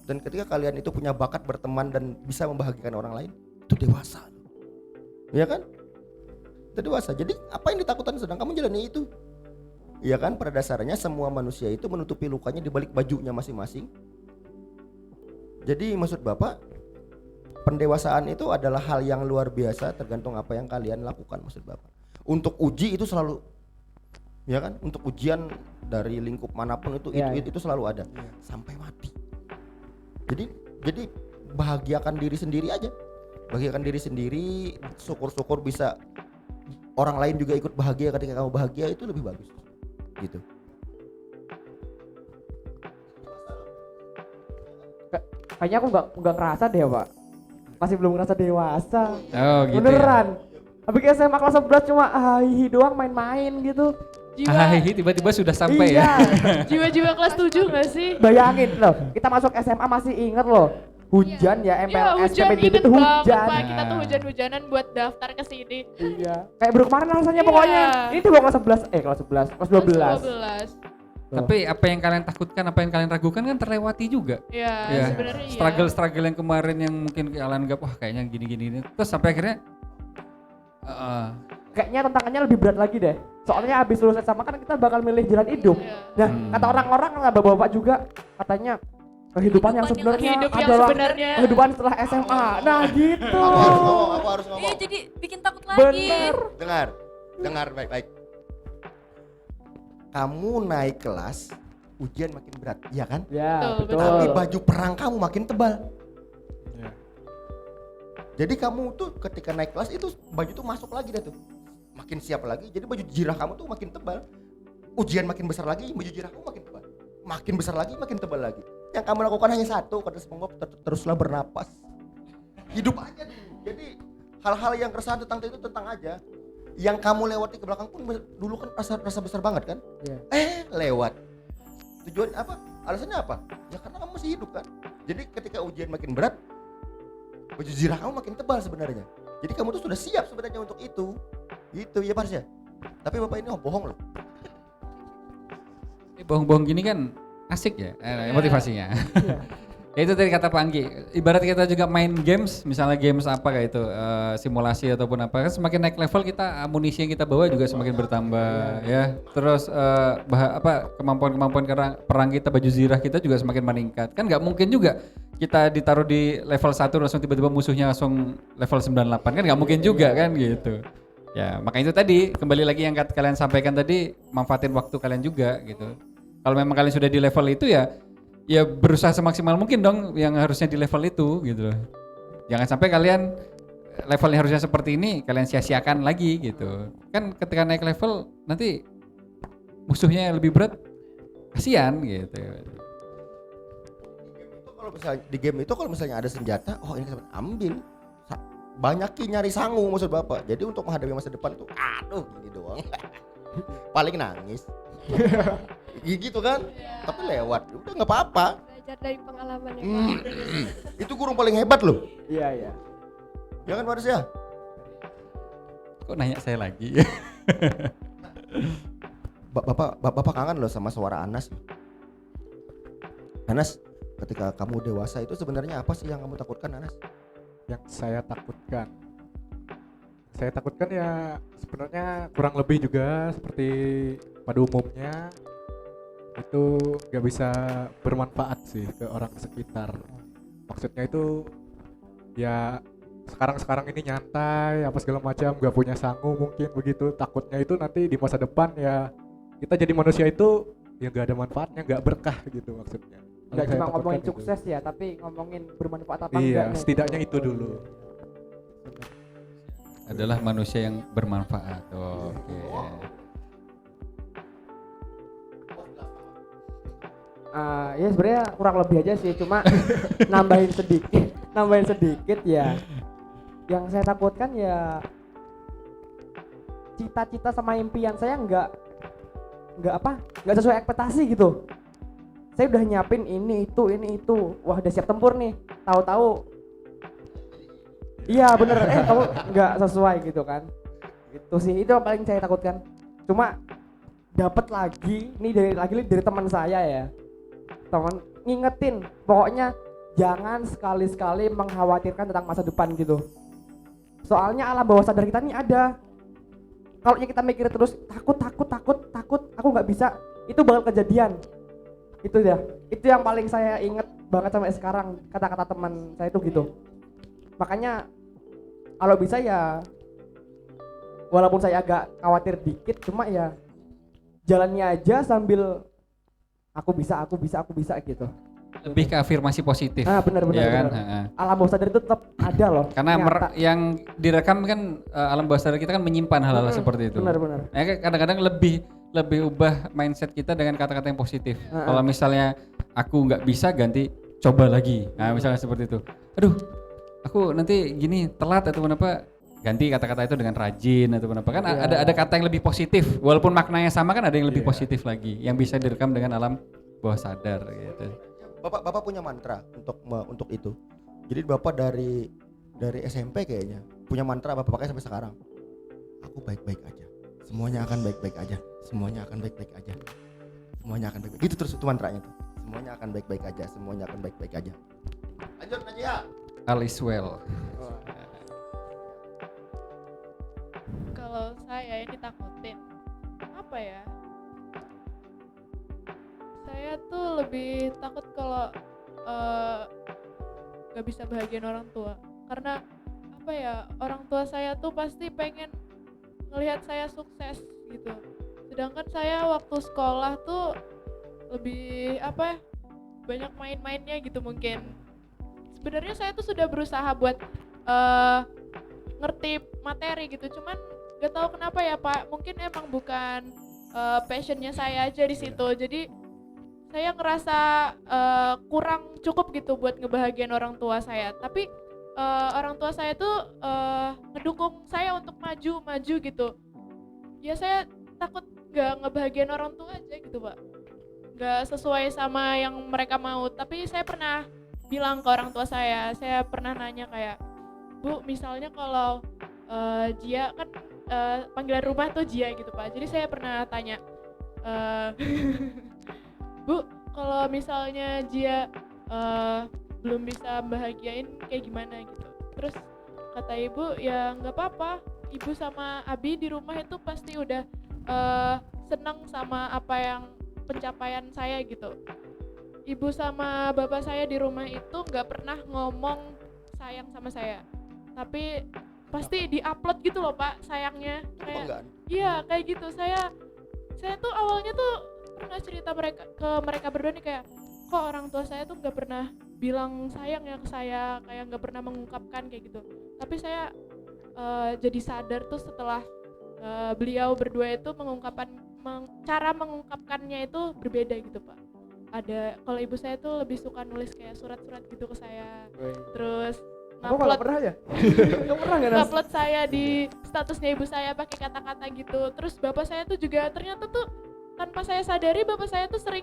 dan ketika kalian itu punya bakat berteman dan bisa membahagiakan orang lain, itu dewasa. Iya kan? Itu dewasa. Jadi apa yang ditakutkan sedang kamu jalani itu. Iya kan, pada dasarnya semua manusia itu menutupi lukanya di balik bajunya masing-masing. Jadi maksud Bapak, pendewasaan itu adalah hal yang luar biasa tergantung apa yang kalian lakukan maksud Bapak. Untuk uji itu selalu, ya kan, untuk ujian dari lingkup manapun itu itu selalu ada sampai mati. Jadi bahagiakan diri sendiri aja. Bahagiakan diri sendiri, syukur-syukur bisa orang lain juga ikut bahagia ketika kamu bahagia, itu lebih bagus. Gitu. Kayaknya aku nggak ngerasa deh Pak, masih belum ngerasa dewasa. Oh gitu. Beneran. Tapi kayak SMA kelas 11 cuma hihi doang main-main gitu. Tiba-tiba sudah sampai Iya. Jiwa-jiwa kelas 7 nggak sih? Bayangin loh, kita masuk SMA masih inget loh. Hujan ya, Ya MPLS, hujan PPDB inget itu banget hujan. Pak, kita tuh hujan-hujanan buat daftar ke sini. Iya. Kayak baru kemarin rasanya Iya. pokoknya. Ini tuh kelas 11, kelas 12. 12. Tapi apa yang kalian takutkan, apa yang kalian ragukan kan terlewati juga. Ya, Ya, sebenarnya iya. struggle yang kemarin yang mungkin kalian anggap wah kayaknya gini. Terus sampai akhirnya Kayaknya tantangannya lebih berat lagi deh. Soalnya abis lulus SMA kan kita bakal milih jalan hidup. Iya. Nah, kata orang-orang, bapak-bapak juga katanya kehidupan yang sebenarnya Hidup yang adalah sebenarnya. kehidupan setelah SMA. Nah, gitu. Aku harus ngomong. Iya, jadi bikin takut lagi. Bener. Dengar baik-baik. Kamu naik kelas, ujian makin berat, iya kan? Ya, Betul, betul. Tapi baju perang kamu makin tebal. Ya. Jadi kamu tuh ketika naik kelas itu baju tuh masuk lagi dah tuh. Makin siap lagi. Jadi baju jirah kamu tuh makin tebal. Ujian makin besar lagi, baju jirah kamu makin tebal. Makin besar lagi, makin tebal lagi. Yang kamu lakukan hanya satu, kata SpongeBob, teruslah bernapas. Hidup aja dulu. Jadi hal-hal yang keresahan tentang itu tentang aja. Yang kamu lewati ke belakang pun dulu kan rasa besar banget kan? Iya. Lewat. Tujuan apa? Alasannya apa? Ya karena kamu masih hidup kan. Jadi ketika ujian makin berat, baju zirah kamu makin tebal sebenarnya. Jadi kamu tuh sudah siap sebenarnya untuk itu. Gitu ya Pars ya. Tapi Bapak ini bohong loh. bohong-bohong gini kan asik ya motivasinya. Ya itu tadi kata Pak Anggi, ibarat kita juga main games, misalnya games apa kayak itu simulasi ataupun apa, kan semakin naik level kita amunisi yang kita bawa juga semakin bertambah ya. Terus kemampuan-kemampuan perang kita, baju zirah kita juga semakin meningkat. Kan nggak mungkin juga kita ditaruh di level 1 langsung tiba-tiba musuhnya langsung level 98, kan nggak mungkin juga kan gitu. Ya makanya itu tadi kembali lagi yang kalian sampaikan tadi, manfaatin waktu kalian juga gitu. Kalau memang kalian sudah di level itu ya berusaha semaksimal mungkin dong yang harusnya di level itu gitu loh. Jangan sampai kalian levelnya harusnya seperti ini kalian sia-siakan lagi gitu. Kan ketika naik level nanti musuhnya lebih berat, kasihan gitu. Kalau misalnya di game itu kalau misalnya ada senjata, oh ini ambil. Banyakin nyari sangu maksud Bapak. Jadi untuk menghadapi masa depan tuh aduh gini doang. Paling nangis. Gitu kan? Tapi lewat. Udah enggak apa-apa. Belajar dari pengalaman ya Pak. Itu guru paling hebat loh. Iya. Ya kan Paris ya? Kok nanya saya lagi? Bapak kangen loh sama suara Anas. Anas, ketika kamu dewasa itu sebenarnya apa sih yang kamu takutkan, Anas? Yang saya takutkan ya sebenarnya kurang lebih juga seperti pada umumnya itu nggak bisa bermanfaat sih ke orang sekitar. Maksudnya itu ya sekarang ini nyantai apa segala macam, nggak punya sangu mungkin begitu. Takutnya itu nanti di masa depan ya kita jadi manusia itu ya nggak ada manfaatnya, nggak berkah gitu maksudnya. Nggak Saya cuma takutkan ngomongin itu. sukses ya, tapi ngomongin bermanfaat apa Iya, enggaknya. setidaknya itu dulu. Adalah manusia yang bermanfaat. Oke. Ya sebenarnya kurang lebih aja sih, cuma nambahin sedikit. nambahin sedikit ya. Yang saya takutkan ya cita-cita sama impian saya nggak sesuai ekspektasi gitu. Saya udah nyiapin ini itu, wah udah siap tempur nih, tahu-tahu iya bener, kamu nggak sesuai gitu kan. Itu sih, itu yang paling saya takutkan. Cuma dapat lagi dari teman saya ya, teman ngingetin, pokoknya jangan sekali-sekali mengkhawatirkan tentang masa depan gitu. Soalnya alam bawah sadar kita ini ada. Kalau kita mikir terus takut, aku nggak bisa, itu bakal kejadian. Itu ya, itu yang paling saya inget banget sampai sekarang, kata-kata teman saya itu gitu. Makanya kalau bisa ya, walaupun saya agak khawatir dikit, cuma ya jalannya aja sambil aku bisa gitu. Lebih ke afirmasi positif. Benar. Ya kan? Alam bawah sadar itu tetap ada loh. Karena yang direkam kan alam bawah sadar kita kan menyimpan hal-hal seperti itu. Benar. Ya, kadang-kadang lebih ubah mindset kita dengan kata-kata yang positif. Kalau misalnya aku nggak bisa, ganti coba lagi. Nah misalnya seperti itu. Aduh, aku nanti gini telat atau apa, ganti kata-kata itu dengan rajin atau apa. Kan ada kata yang lebih positif. Walaupun maknanya sama kan ada yang lebih positif lagi yang bisa direkam dengan alam bawah sadar gitu. Bapak punya mantra untuk itu. Jadi Bapak dari SMP kayaknya punya mantra Bapak pakai sampai sekarang. Aku baik-baik aja. Semuanya akan baik-baik aja. Semuanya akan baik-baik aja. Semuanya akan baik-baik. Gitu terus itu mantranya tuh. Semuanya akan baik-baik aja. Semuanya akan baik-baik aja. Lanjut Najia. All is well. Kalau saya yang ditakutin apa ya? Saya tuh lebih takut kalau gak bisa bahagiain orang tua, karena apa ya, orang tua saya tuh pasti pengen ngelihat saya sukses gitu. Sedangkan saya waktu sekolah tuh lebih apa ya, banyak main-mainnya gitu mungkin. Sebenarnya saya tuh sudah berusaha buat ngerti materi gitu, cuman gak tahu kenapa ya Pak, mungkin emang bukan passionnya saya aja di situ. Jadi saya ngerasa kurang cukup gitu buat ngebahagiain orang tua saya. Tapi orang tua saya tuh ngedukung saya untuk maju gitu. Ya saya takut gak ngebahagiain orang tua aja gitu Pak, gak sesuai sama yang mereka mau. Tapi saya pernah bilang ke orang tua saya pernah nanya kayak, Bu, misalnya kalau Jia kan panggilan rumah tuh Jia gitu Pak. Jadi saya pernah tanya, Bu, kalau misalnya Jia belum bisa bahagiain kayak gimana gitu. Terus kata ibu, ya nggak apa-apa, ibu sama Abi di rumah itu pasti udah senang sama apa yang pencapaian saya gitu. Ibu sama bapak saya di rumah itu nggak pernah ngomong sayang sama saya, tapi pasti diupload gitu loh Pak sayangnya. Kayak iya kayak gitu. Saya tuh awalnya tuh pernah cerita ke mereka berdua nih, kayak kok orang tua saya tuh nggak pernah bilang sayang ya ke saya, kayak nggak pernah mengungkapkan kayak gitu. Tapi saya jadi sadar tuh setelah beliau berdua itu cara mengungkapkannya itu berbeda gitu Pak. Ada, kalau ibu saya tuh lebih suka nulis kayak surat-surat gitu ke saya. Terus ngupload saya di statusnya ibu saya pakai kata-kata gitu. Terus bapak saya tuh juga ternyata tuh tanpa saya sadari bapak saya tuh sering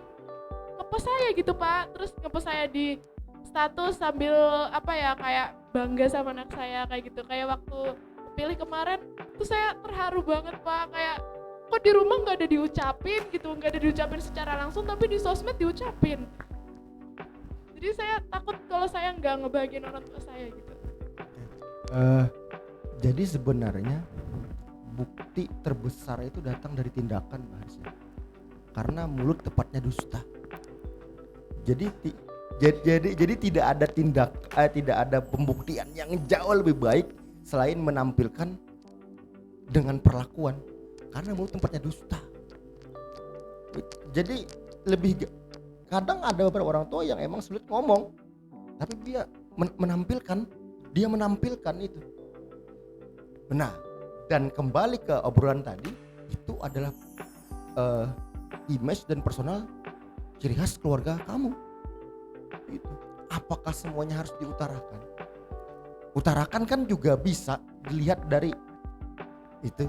ngepost saya gitu Pak. Terus ngepost saya di status sambil apa ya, kayak bangga sama anak saya kayak gitu. Kayak waktu pilih kemarin tuh saya terharu banget Pak, kayak kok di rumah nggak ada diucapin gitu, nggak ada diucapin secara langsung tapi di sosmed diucapin. Jadi saya takut kalau saya nggak ngebahagiain orang tua saya gitu. Jadi sebenarnya bukti terbesar itu datang dari tindakan bahasanya. Karena mulut tepatnya dusta. Jadi tidak ada tidak ada pembuktian yang jauh lebih baik selain menampilkan dengan perlakuan, karena mulut tempatnya dusta. Jadi kadang ada beberapa orang tua yang emang sulit ngomong, tapi dia menampilkan itu. Nah, dan kembali ke obrolan tadi, itu adalah image dan personal ciri khas keluarga kamu. Gitu. apakah semuanya harus diutarakan? Utarakan kan juga bisa dilihat dari itu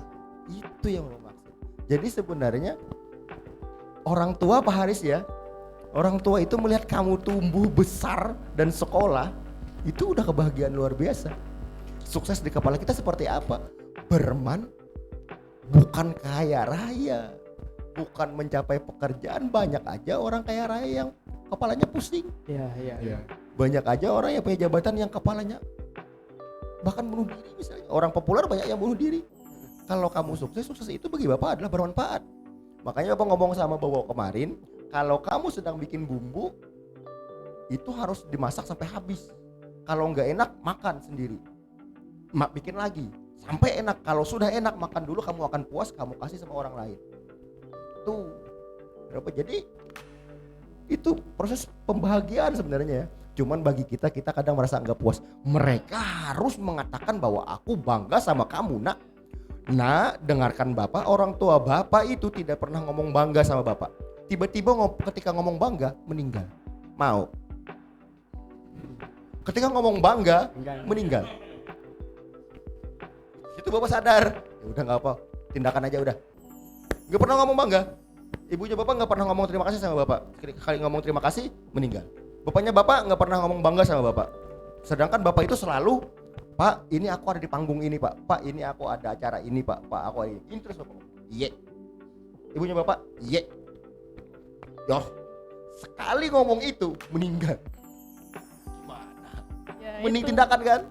yang lo maksud. Jadi sebenarnya orang tua Pak Haris ya, orang tua itu melihat kamu tumbuh besar dan sekolah, itu udah kebahagiaan luar biasa. Sukses di kepala kita seperti apa? Berman, bukan kaya raya, bukan mencapai pekerjaan. Banyak aja orang kaya raya yang kepalanya pusing. Iya. Banyak aja orang yang punya jabatan yang kepalanya bahkan bunuh diri misalnya. Orang populer banyak yang bunuh diri. Kalau kamu sukses itu bagi Bapak adalah bermanfaat. Makanya Bapak ngomong sama Bowo kemarin, kalau kamu sedang bikin bumbu, itu harus dimasak sampai habis. Kalau nggak enak, makan sendiri. Bikin lagi, sampai enak. Kalau sudah enak, makan dulu, kamu akan puas, kamu kasih sama orang lain. Tuh, jadi itu proses pembahagiaan sebenarnya ya. Cuman bagi kita kadang merasa nggak puas. Mereka harus mengatakan bahwa aku bangga sama kamu, nak. Nah, dengarkan Bapak, orang tua Bapak itu tidak pernah ngomong bangga sama Bapak. Tiba-tiba ketika ngomong bangga, meninggal. Mau? Ketika ngomong bangga, meninggal. Itu Bapak sadar. Ya udah nggak apa, tindakan aja udah. Nggak pernah ngomong bangga. Ibunya Bapak nggak pernah ngomong terima kasih sama Bapak. Kali ngomong terima kasih, meninggal. Bapaknya Bapak nggak pernah ngomong bangga sama Bapak. Sedangkan Bapak itu selalu, Pak, ini aku ada di panggung ini, Pak. Pak, ini aku ada acara ini, Pak. Pak, aku ada ini. Terus Bapak, iya. Ibunya Bapak, iya. Yoh, sekali ngomong itu, meninggal. Gimana? Ya, Mending itu. tindakan kan?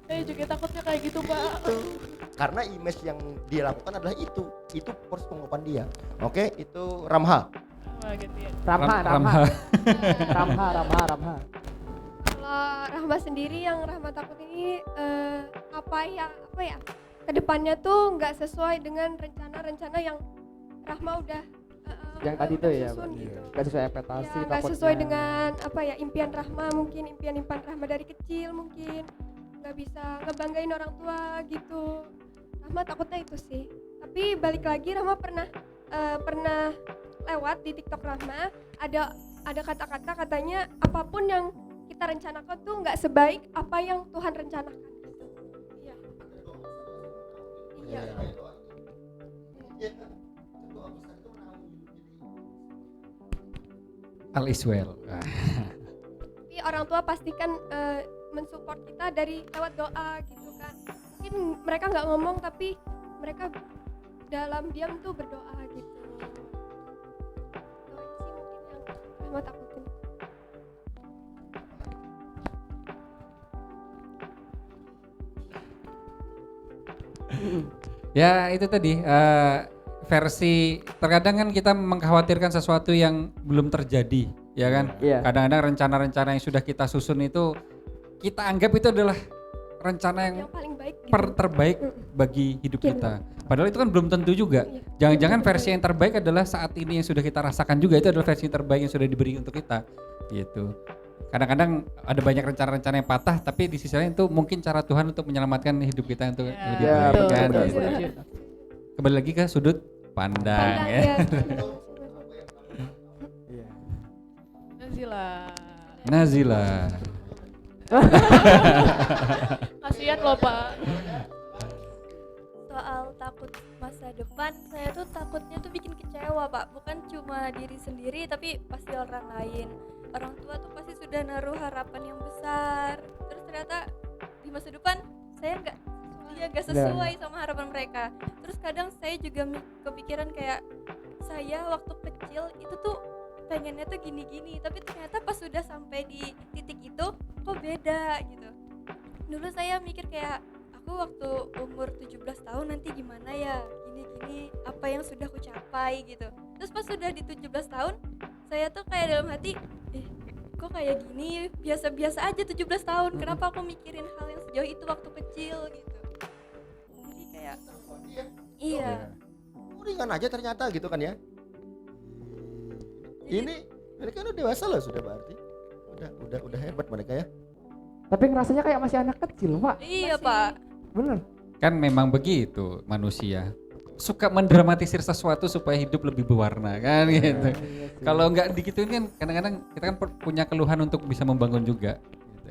Saya juga takutnya kayak gitu, Pak. Karena image yang dia lakukan adalah itu proses pengungkapan dia. Oke, itu Ramha. Wah, gitu ya. Ramha. Kalau Rahma sendiri, yang Rahma takut ini apa ya kedepannya tuh nggak sesuai dengan rencana-rencana yang Rahma udah Yang tadi tuh ya, susun gitu. nggak sesuai ekspektasi. Ya, nggak sesuai dengan impian Rahma, mungkin impian Rahma dari kecil, mungkin nggak bisa ngebanggain orang tua gitu. Rahma takutnya itu sih. Tapi balik lagi, Rahma pernah lewat di TikTok Rahma, ada kata-kata katanya apapun yang kita rencanakan tuh nggak sebaik apa yang Tuhan rencanakan gitu. Iya. All is well. Tapi orang tua pastikan mensupport kita dari lewat doa gitu kan. Mungkin mereka nggak ngomong tapi mereka dalam diam tuh berdoa gitu. Itu sih mungkin yang Rahma takutin. Ya itu tadi versi terkadang kan kita mengkhawatirkan sesuatu yang belum terjadi, ya kan? Iya. Kadang-kadang rencana-rencana yang sudah kita susun itu kita anggap itu adalah rencana yang Yang paling baik gitu. terbaik bagi hidup Mungkin. kita. Padahal itu kan belum tentu juga. Iya. Jangan-jangan versi yang terbaik adalah saat ini yang sudah kita rasakan juga, itu adalah versi terbaik yang sudah diberi untuk kita. Gitu. Kadang-kadang ada banyak rencana-rencana yang patah, tapi di sisi lain itu mungkin cara Tuhan untuk menyelamatkan hidup kita untuk Ya, lebih Ya, baik betul, kan. betul, Gitu. betul. Kembali lagi ke sudut pandang, Pandang, ya. ya. Iya. Nazila. Kasihan loh, Pak. Soal takut masa depan, saya tuh takutnya tuh bikin kecewa, Pak. Bukan cuma diri sendiri tapi pasti orang lain. Orang tua tuh pasti sudah naruh harapan yang besar. Terus ternyata di masa depan saya nggak sesuai sama harapan mereka. Terus kadang saya juga kepikiran kayak saya waktu kecil itu tuh pengennya tuh gini-gini, tapi ternyata pas sudah sampai di titik itu kok beda gitu. Dulu saya mikir kayak aku waktu umur 17 tahun nanti gimana ya, gini-gini apa yang sudah aku capai gitu. Terus pas sudah di 17 tahun saya tuh kayak dalam hati kok kayak gini, biasa-biasa aja 17 tahun, kenapa aku mikirin hal yang sejauh itu waktu kecil gitu. Jadi kayak iya. Ringan aja ternyata gitu kan ya. Ini mereka udah dewasa loh sudah berarti. Udah hebat mereka ya. Tapi ngerasanya kayak masih anak kecil, Pak. Iya Masih- Pak. Bener. Kan memang begitu manusia. suka mendramatisir sesuatu supaya hidup lebih berwarna kan gitu. Kalau nggak digituin kan kadang-kadang kita kan punya keluhan untuk bisa membangun juga. Gitu.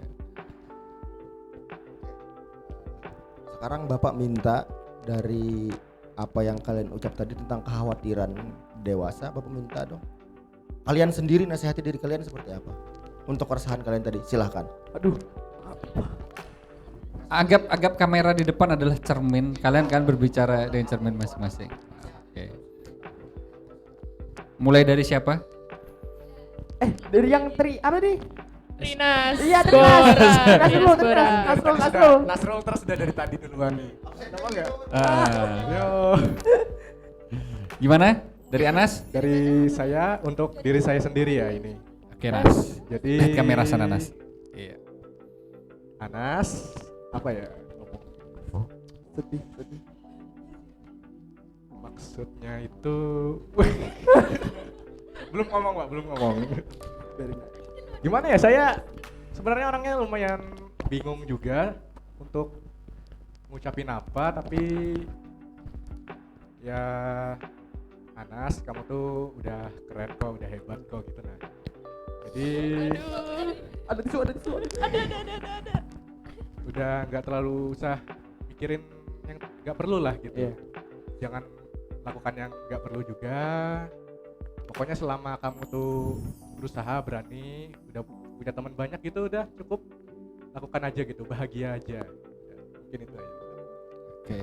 Sekarang Bapak minta dari apa yang kalian ucap tadi tentang kekhawatiran dewasa, Bapak minta dong. Kalian sendiri nasihati diri kalian seperti apa? Untuk keresahan kalian tadi, silahkan. Aduh. Anggap kamera di depan adalah cermin. Kalian kan berbicara dengan cermin masing-masing. Oke. Mulai dari siapa? Dari yang apa nih? Trinas. Iya, Trinas. Diaspora. Nasrul terus udah dari tadi duluan nih. Kenapa enggak? Yo. Gimana? Dari Anas? Dari saya untuk diri saya sendiri ya ini. Oke, Nas. Jadi Lihat kamera sana, Nas. Iya. Anas apa ya ngomong? Sedih. Maksudnya itu belum ngomong Pak, belum ngomong. Gimana ya, saya sebenarnya orangnya lumayan bingung juga untuk ngucapin apa, tapi ya Anas, kamu tuh udah keren kok, udah hebat kok gitu nah. Jadi Ada tisu. Ada. udah nggak terlalu usah mikirin yang nggak perlu lah gitu. Iya. Jangan lakukan yang nggak perlu juga. Pokoknya selama kamu tuh berusaha, berani, udah punya teman banyak gitu, udah cukup lakukan aja gitu, bahagia aja. Ya, mungkin itu aja. Oke.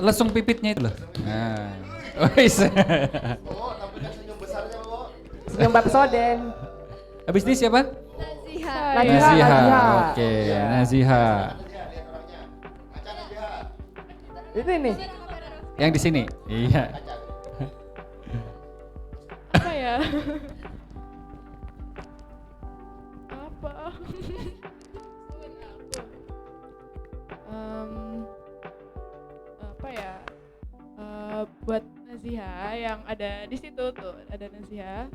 Lesung pipitnya itu loh. Nah. Wis. Senyum Mbak Soden. Habis ini siapa? Naziha. Naziha. Oke, Naziha. Itu nih. Yang di sini. Iya. Apa ya? Apa? Apa ya? Buat Naziha yang ada di situ tuh, ada Naziha.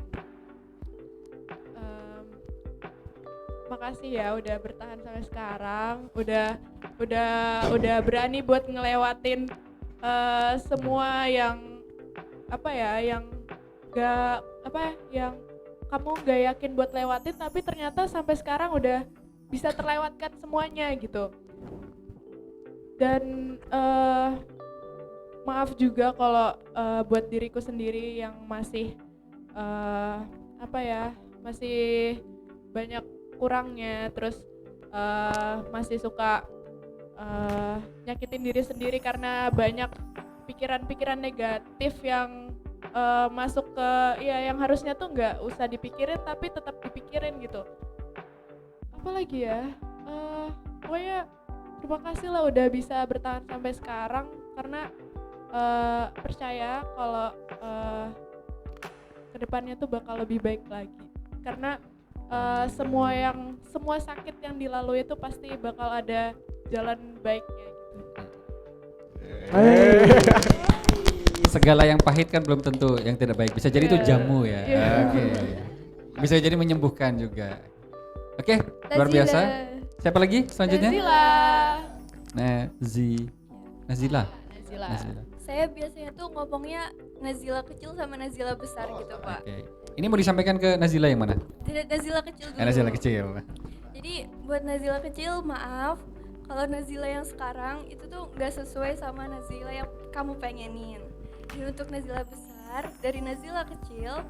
Makasih ya udah bertahan sampai sekarang, udah berani buat ngelewatin semua yang apa ya, yang yang kamu gak yakin buat lewatin, tapi ternyata sampai sekarang udah bisa terlewatkan semuanya gitu. Dan maaf juga kalau buat diriku sendiri yang masih masih banyak kurangnya, terus masih suka nyakitin diri sendiri karena banyak pikiran-pikiran negatif yang masuk ke yang harusnya tuh nggak usah dipikirin tapi tetap dipikirin gitu. Apalagi ya, pokoknya terima kasih lah udah bisa bertahan sampai sekarang, karena percaya kalau kedepannya tuh bakal lebih baik lagi, karena semua sakit yang dilalui itu pasti bakal ada jalan baiknya gitu. Segala yang pahit kan belum tentu yang tidak baik. Bisa jadi itu jamu ya. Oke. Bisa jadi menyembuhkan juga. Oke, luar biasa. Siapa lagi selanjutnya? Nazila. Saya biasanya tuh ngomongnya Nazila kecil sama Nazila besar gitu, Pak. Oke. Ini mau disampaikan ke Nazila yang mana? Tidak, Nazila kecil dulu. Nazila kecil. Jadi buat Nazila kecil, maaf kalau Nazila yang sekarang itu tuh nggak sesuai sama Nazila yang kamu pengenin. Dan untuk Nazila besar, dari Nazila kecil,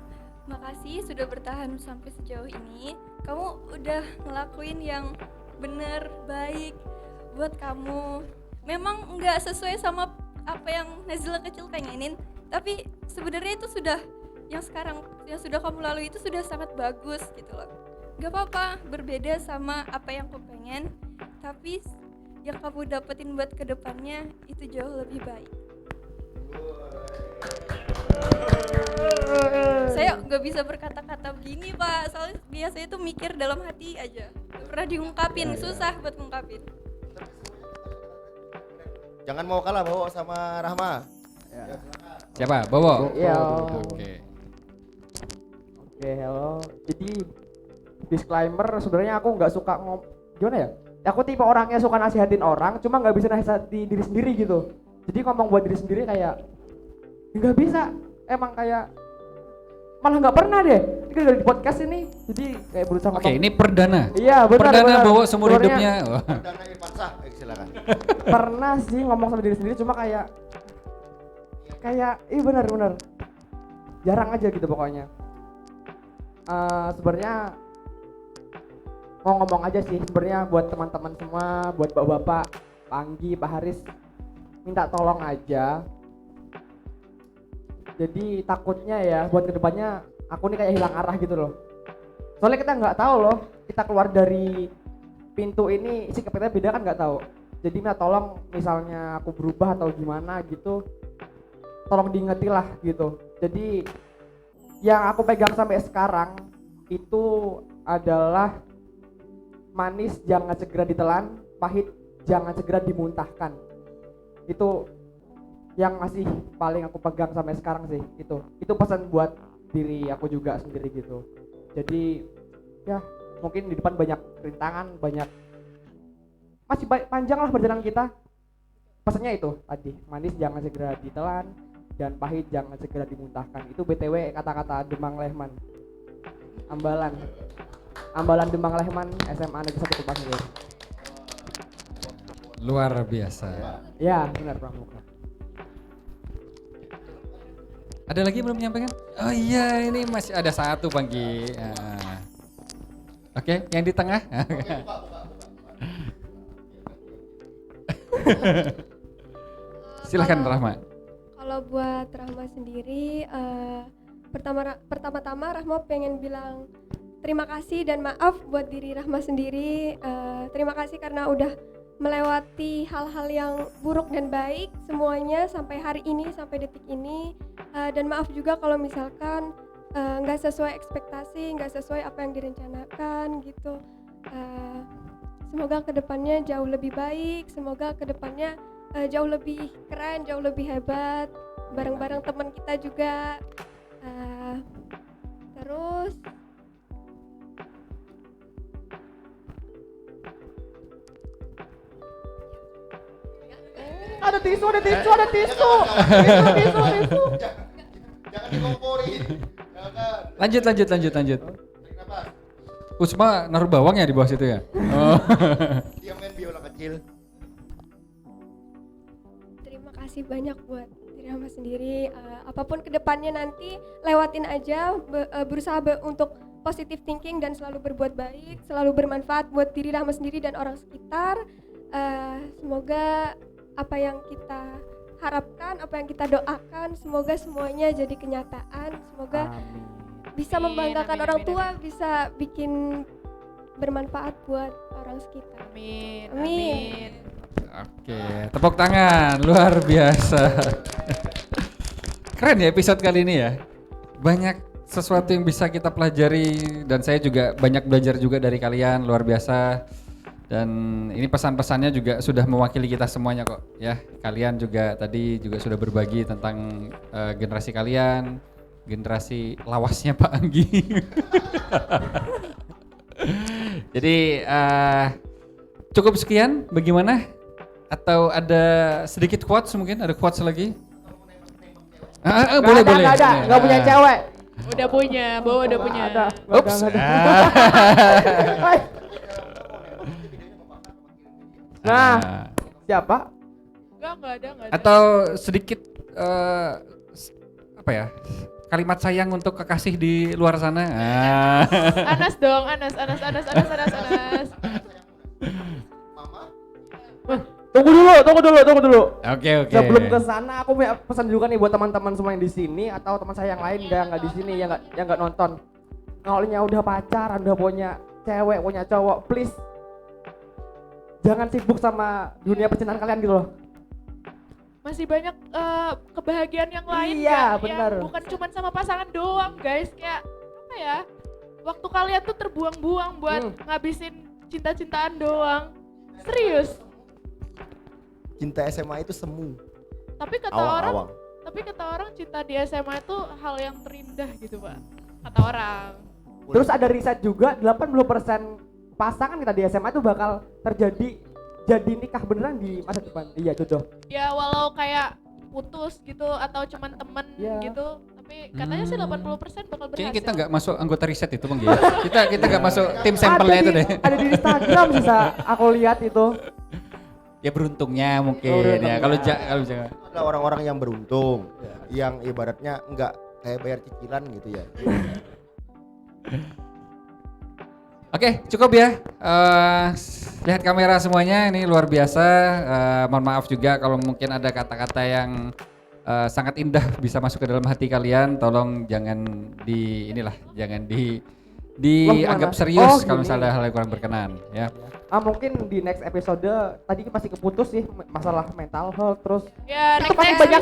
makasih sudah bertahan sampai sejauh ini. Kamu udah ngelakuin yang bener, baik buat kamu. Memang nggak sesuai sama apa yang Nazila kecil pengenin, tapi sebenarnya itu sudah yang sekarang yang sudah kamu lalui itu sudah sangat bagus gitu loh. Gak apa-apa berbeda sama apa yang aku pengen, tapi yang kamu dapetin buat kedepannya itu jauh lebih baik. Saya nggak bisa berkata-kata begini, Pak, soalnya biasanya tuh mikir dalam hati aja, gak pernah diungkapin, susah buat ngungkapin. Jangan mau kalah Bowo sama Rahma. Siapa? Bowo. Iya. Oke. Oke, halo. Jadi disclaimer, sebenarnya aku nggak suka gimana ya? aku tipe orangnya suka nasihatin orang, cuma nggak bisa nasihati diri sendiri gitu. Jadi ngomong buat diri sendiri kayak nggak bisa, emang kayak malah nggak pernah deh. Ini kan dari podcast ini, jadi kayak berusaha ngomong. Oke, ini perdana. Iya benar. Perdana benar. bawa seumur Sebenarnya hidupnya. Wah. Dana Irfan Shah, silakan. Pernah sih ngomong sama diri sendiri, cuma kayak benar. Jarang aja gitu pokoknya. Sebenarnya mau ngomong aja sih sebenarnya buat teman-teman semua, buat bapak-bapak, Pak Anggi, Pak Haris, minta tolong aja. Jadi takutnya ya buat kedepannya aku nih kayak hilang arah gitu loh. Soalnya kita nggak tahu loh, kita keluar dari pintu ini isi kepala beda kan nggak tahu. Jadi minta tolong misalnya aku berubah atau gimana gitu, tolong diingetin lah gitu. Jadi yang aku pegang sampai sekarang itu adalah manis jangan segera ditelan, pahit jangan segera dimuntahkan. Itu yang masih paling aku pegang sampai sekarang sih itu pesan buat diri aku juga sendiri gitu. Jadi ya mungkin di depan banyak rintangan, banyak masih panjang lah perjalanan kita. Pesannya itu tadi, manis jangan segera ditelan dan pahit jangan segera dimuntahkan. Itu BTW kata-kata Demang Lehman, Ambalan Demang Lehman SMA Negeri 1 Kepanggil. Luar biasa. Ya benar Pramuka. Ada lagi belum menyampaikan? Oh iya, ini masih ada satu Panggi. Oke, yang di tengah. Silahkan Rahma. Kalau buat Rahma sendiri, pertama-tama Rahma pengen bilang terima kasih dan maaf buat diri Rahma sendiri. Terima kasih karena udah melewati hal-hal yang buruk dan baik semuanya sampai hari ini, sampai detik ini. Dan maaf juga kalau misalkan nggak sesuai ekspektasi, nggak sesuai apa yang direncanakan gitu. Semoga kedepannya jauh lebih baik, semoga kedepannya jauh lebih keren, jauh lebih hebat, bareng-bareng teman kita juga. Terus Ada tisu. Jangan dikomporin. Jangan. Lanjut. Usma naruh bawang ya di bawah situ ya? Oh. Dia main biola kecil. terima kasih banyak buat diri Rahma sendiri. Apapun kedepannya nanti lewatin aja, berusaha untuk positive thinking dan selalu berbuat baik, selalu bermanfaat buat diri Rahma sendiri dan orang sekitar. Semoga apa yang kita harapkan, apa yang kita doakan, semoga semuanya jadi kenyataan. Semoga bisa membanggakan orang tua, bisa bikin bermanfaat buat orang sekitar. Amin. Oke, tepuk tangan, luar biasa. Keren ya episode kali ini ya. Banyak sesuatu yang bisa kita pelajari dan saya juga banyak belajar juga dari kalian, luar biasa. Dan ini pesan-pesannya juga sudah mewakili kita semuanya kok ya. Kalian juga tadi juga sudah berbagi tentang generasi kalian, generasi lawasnya Pak Anggi. Jadi cukup sekian, bagaimana? Atau ada sedikit quotes mungkin? Ada quotes lagi? Boleh. Nggak punya cewek. Udah punya, Bawa udah punya. Ups. Nah, siapa? Enggak ada. Atau sedikit apa ya? Kalimat sayang untuk kekasih di luar sana. Anas dong, Anas. Tunggu dulu. Oke. Sebelum ke sana aku punya pesan juga nih buat teman-teman semua yang di sini atau teman saya yang lain nggak di sini yang nggak nonton. Kalau udah pacaran, udah punya cewek, punya cowok, please jangan sibuk sama dunia percintaan kalian gitu loh. Masih banyak kebahagiaan yang lain. Iya, yang benar. Bukan cuma sama pasangan doang, guys. Kayak apa ya? Waktu kalian tuh terbuang-buang buat ngabisin cinta-cintaan doang. Serius. Cinta SMA itu semu. Tapi kata orang cinta di SMA itu hal yang terindah gitu, Pak. Kata orang. Terus ada riset juga 80% pasangan kita di SMA tuh bakal jadi nikah beneran di masa depan. Iya, jodoh. Ya walau kayak putus gitu atau cuman temen Iya. gitu, tapi katanya sih 80% bakal berhasil. Kayaknya kita nggak masuk anggota riset itu Bang Gia. Kita nggak masuk tim sampelnya itu deh. Ada di Instagram sih, aku lihat itu. Ya beruntungnya mungkin Beruntungnya. ya. Kalau jangan. Adalah orang-orang yang beruntung, yang ibaratnya enggak kayak bayar cicilan gitu ya. Oke, cukup ya. Lihat kamera semuanya, ini luar biasa. Mohon maaf juga kalau mungkin ada kata-kata yang sangat indah bisa masuk ke dalam hati kalian. Tolong jangan jangan dianggap serius kalau gini. misalnya hal yang kurang berkenan ya. Mungkin di next episode tadi masih keputus sih masalah mental health, terus Ya next masih next banyak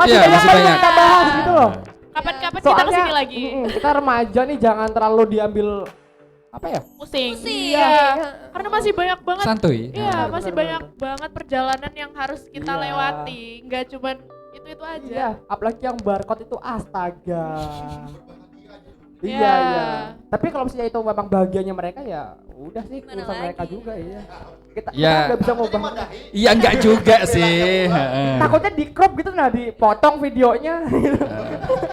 Iya, masih banyak. kita bahas gitu loh. kapan-kapan kita kesini lagi. Kita remaja nih, jangan terlalu diambil apa ya? Pusing. Pusing. Iya. Karena masih banyak banget. Santuy. Iya, benar, masih benar, banyak banget perjalanan yang harus kita Iya. lewati. Nggak cuman itu aja. Iya, apalagi yang barcode itu astaga. Iya, Iya. iya. Tapi kalau misalnya itu memang bahagianya mereka ya udah sih Gimana urusan mereka lagi? juga iya. Kita Ya. nggak bisa ngubah. Iya enggak juga sih. Heeh. Takutnya di crop gitu, nah dipotong videonya.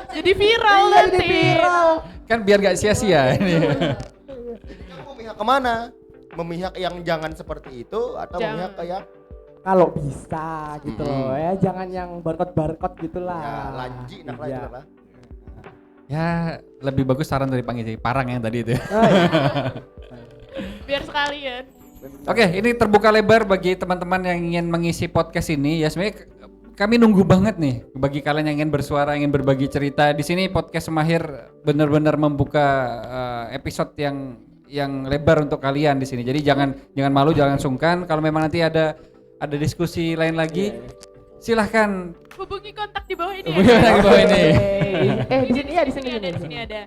Jadi viral Iya, nanti. jadi viral. Kan biar nggak sia-sia ini. Kamu memihak kemana? Memihak yang jangan seperti itu atau Jangan. memihak kayak Kalau bisa gitu loh ya, jangan yang barcode gitulah. ya lanji nak lah Iya. itu lah. Ya lebih bagus saran dari Pangi sih, Parang yang tadi itu. Oh, iya. Biar sekalian. Oke, ini terbuka lebar bagi teman-teman yang ingin mengisi podcast ini. Ya sebenarnya kami nunggu banget nih bagi kalian yang ingin bersuara, ingin berbagi cerita. Di sini podcast Semahir benar-benar membuka episode yang lebar untuk kalian di sini. Jadi jangan malu, jangan sungkan. Kalau memang nanti ada diskusi lain lagi, silahkan Hubungi kontak di bawah ini. hubungi orang di bawah ini. Di sini ya, di sini ada, di sini ada.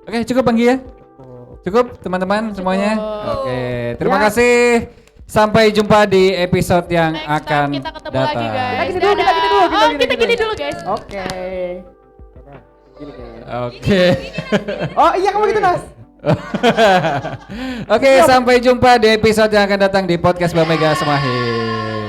Oke, cukup Bang Gia? Cukup teman-teman semuanya? Oke, terima Ya. kasih. Sampai jumpa di episode yang Next akan time kita ketemu datang. lagi guys. Kita gini dulu, Dadah. Oh, kita gini dulu guys. Oke. Gini kayaknya. Oke. Oh iya, kamu gitu Nas. Oke, sampai jumpa di episode yang akan datang di podcast Bang Mega Semahir.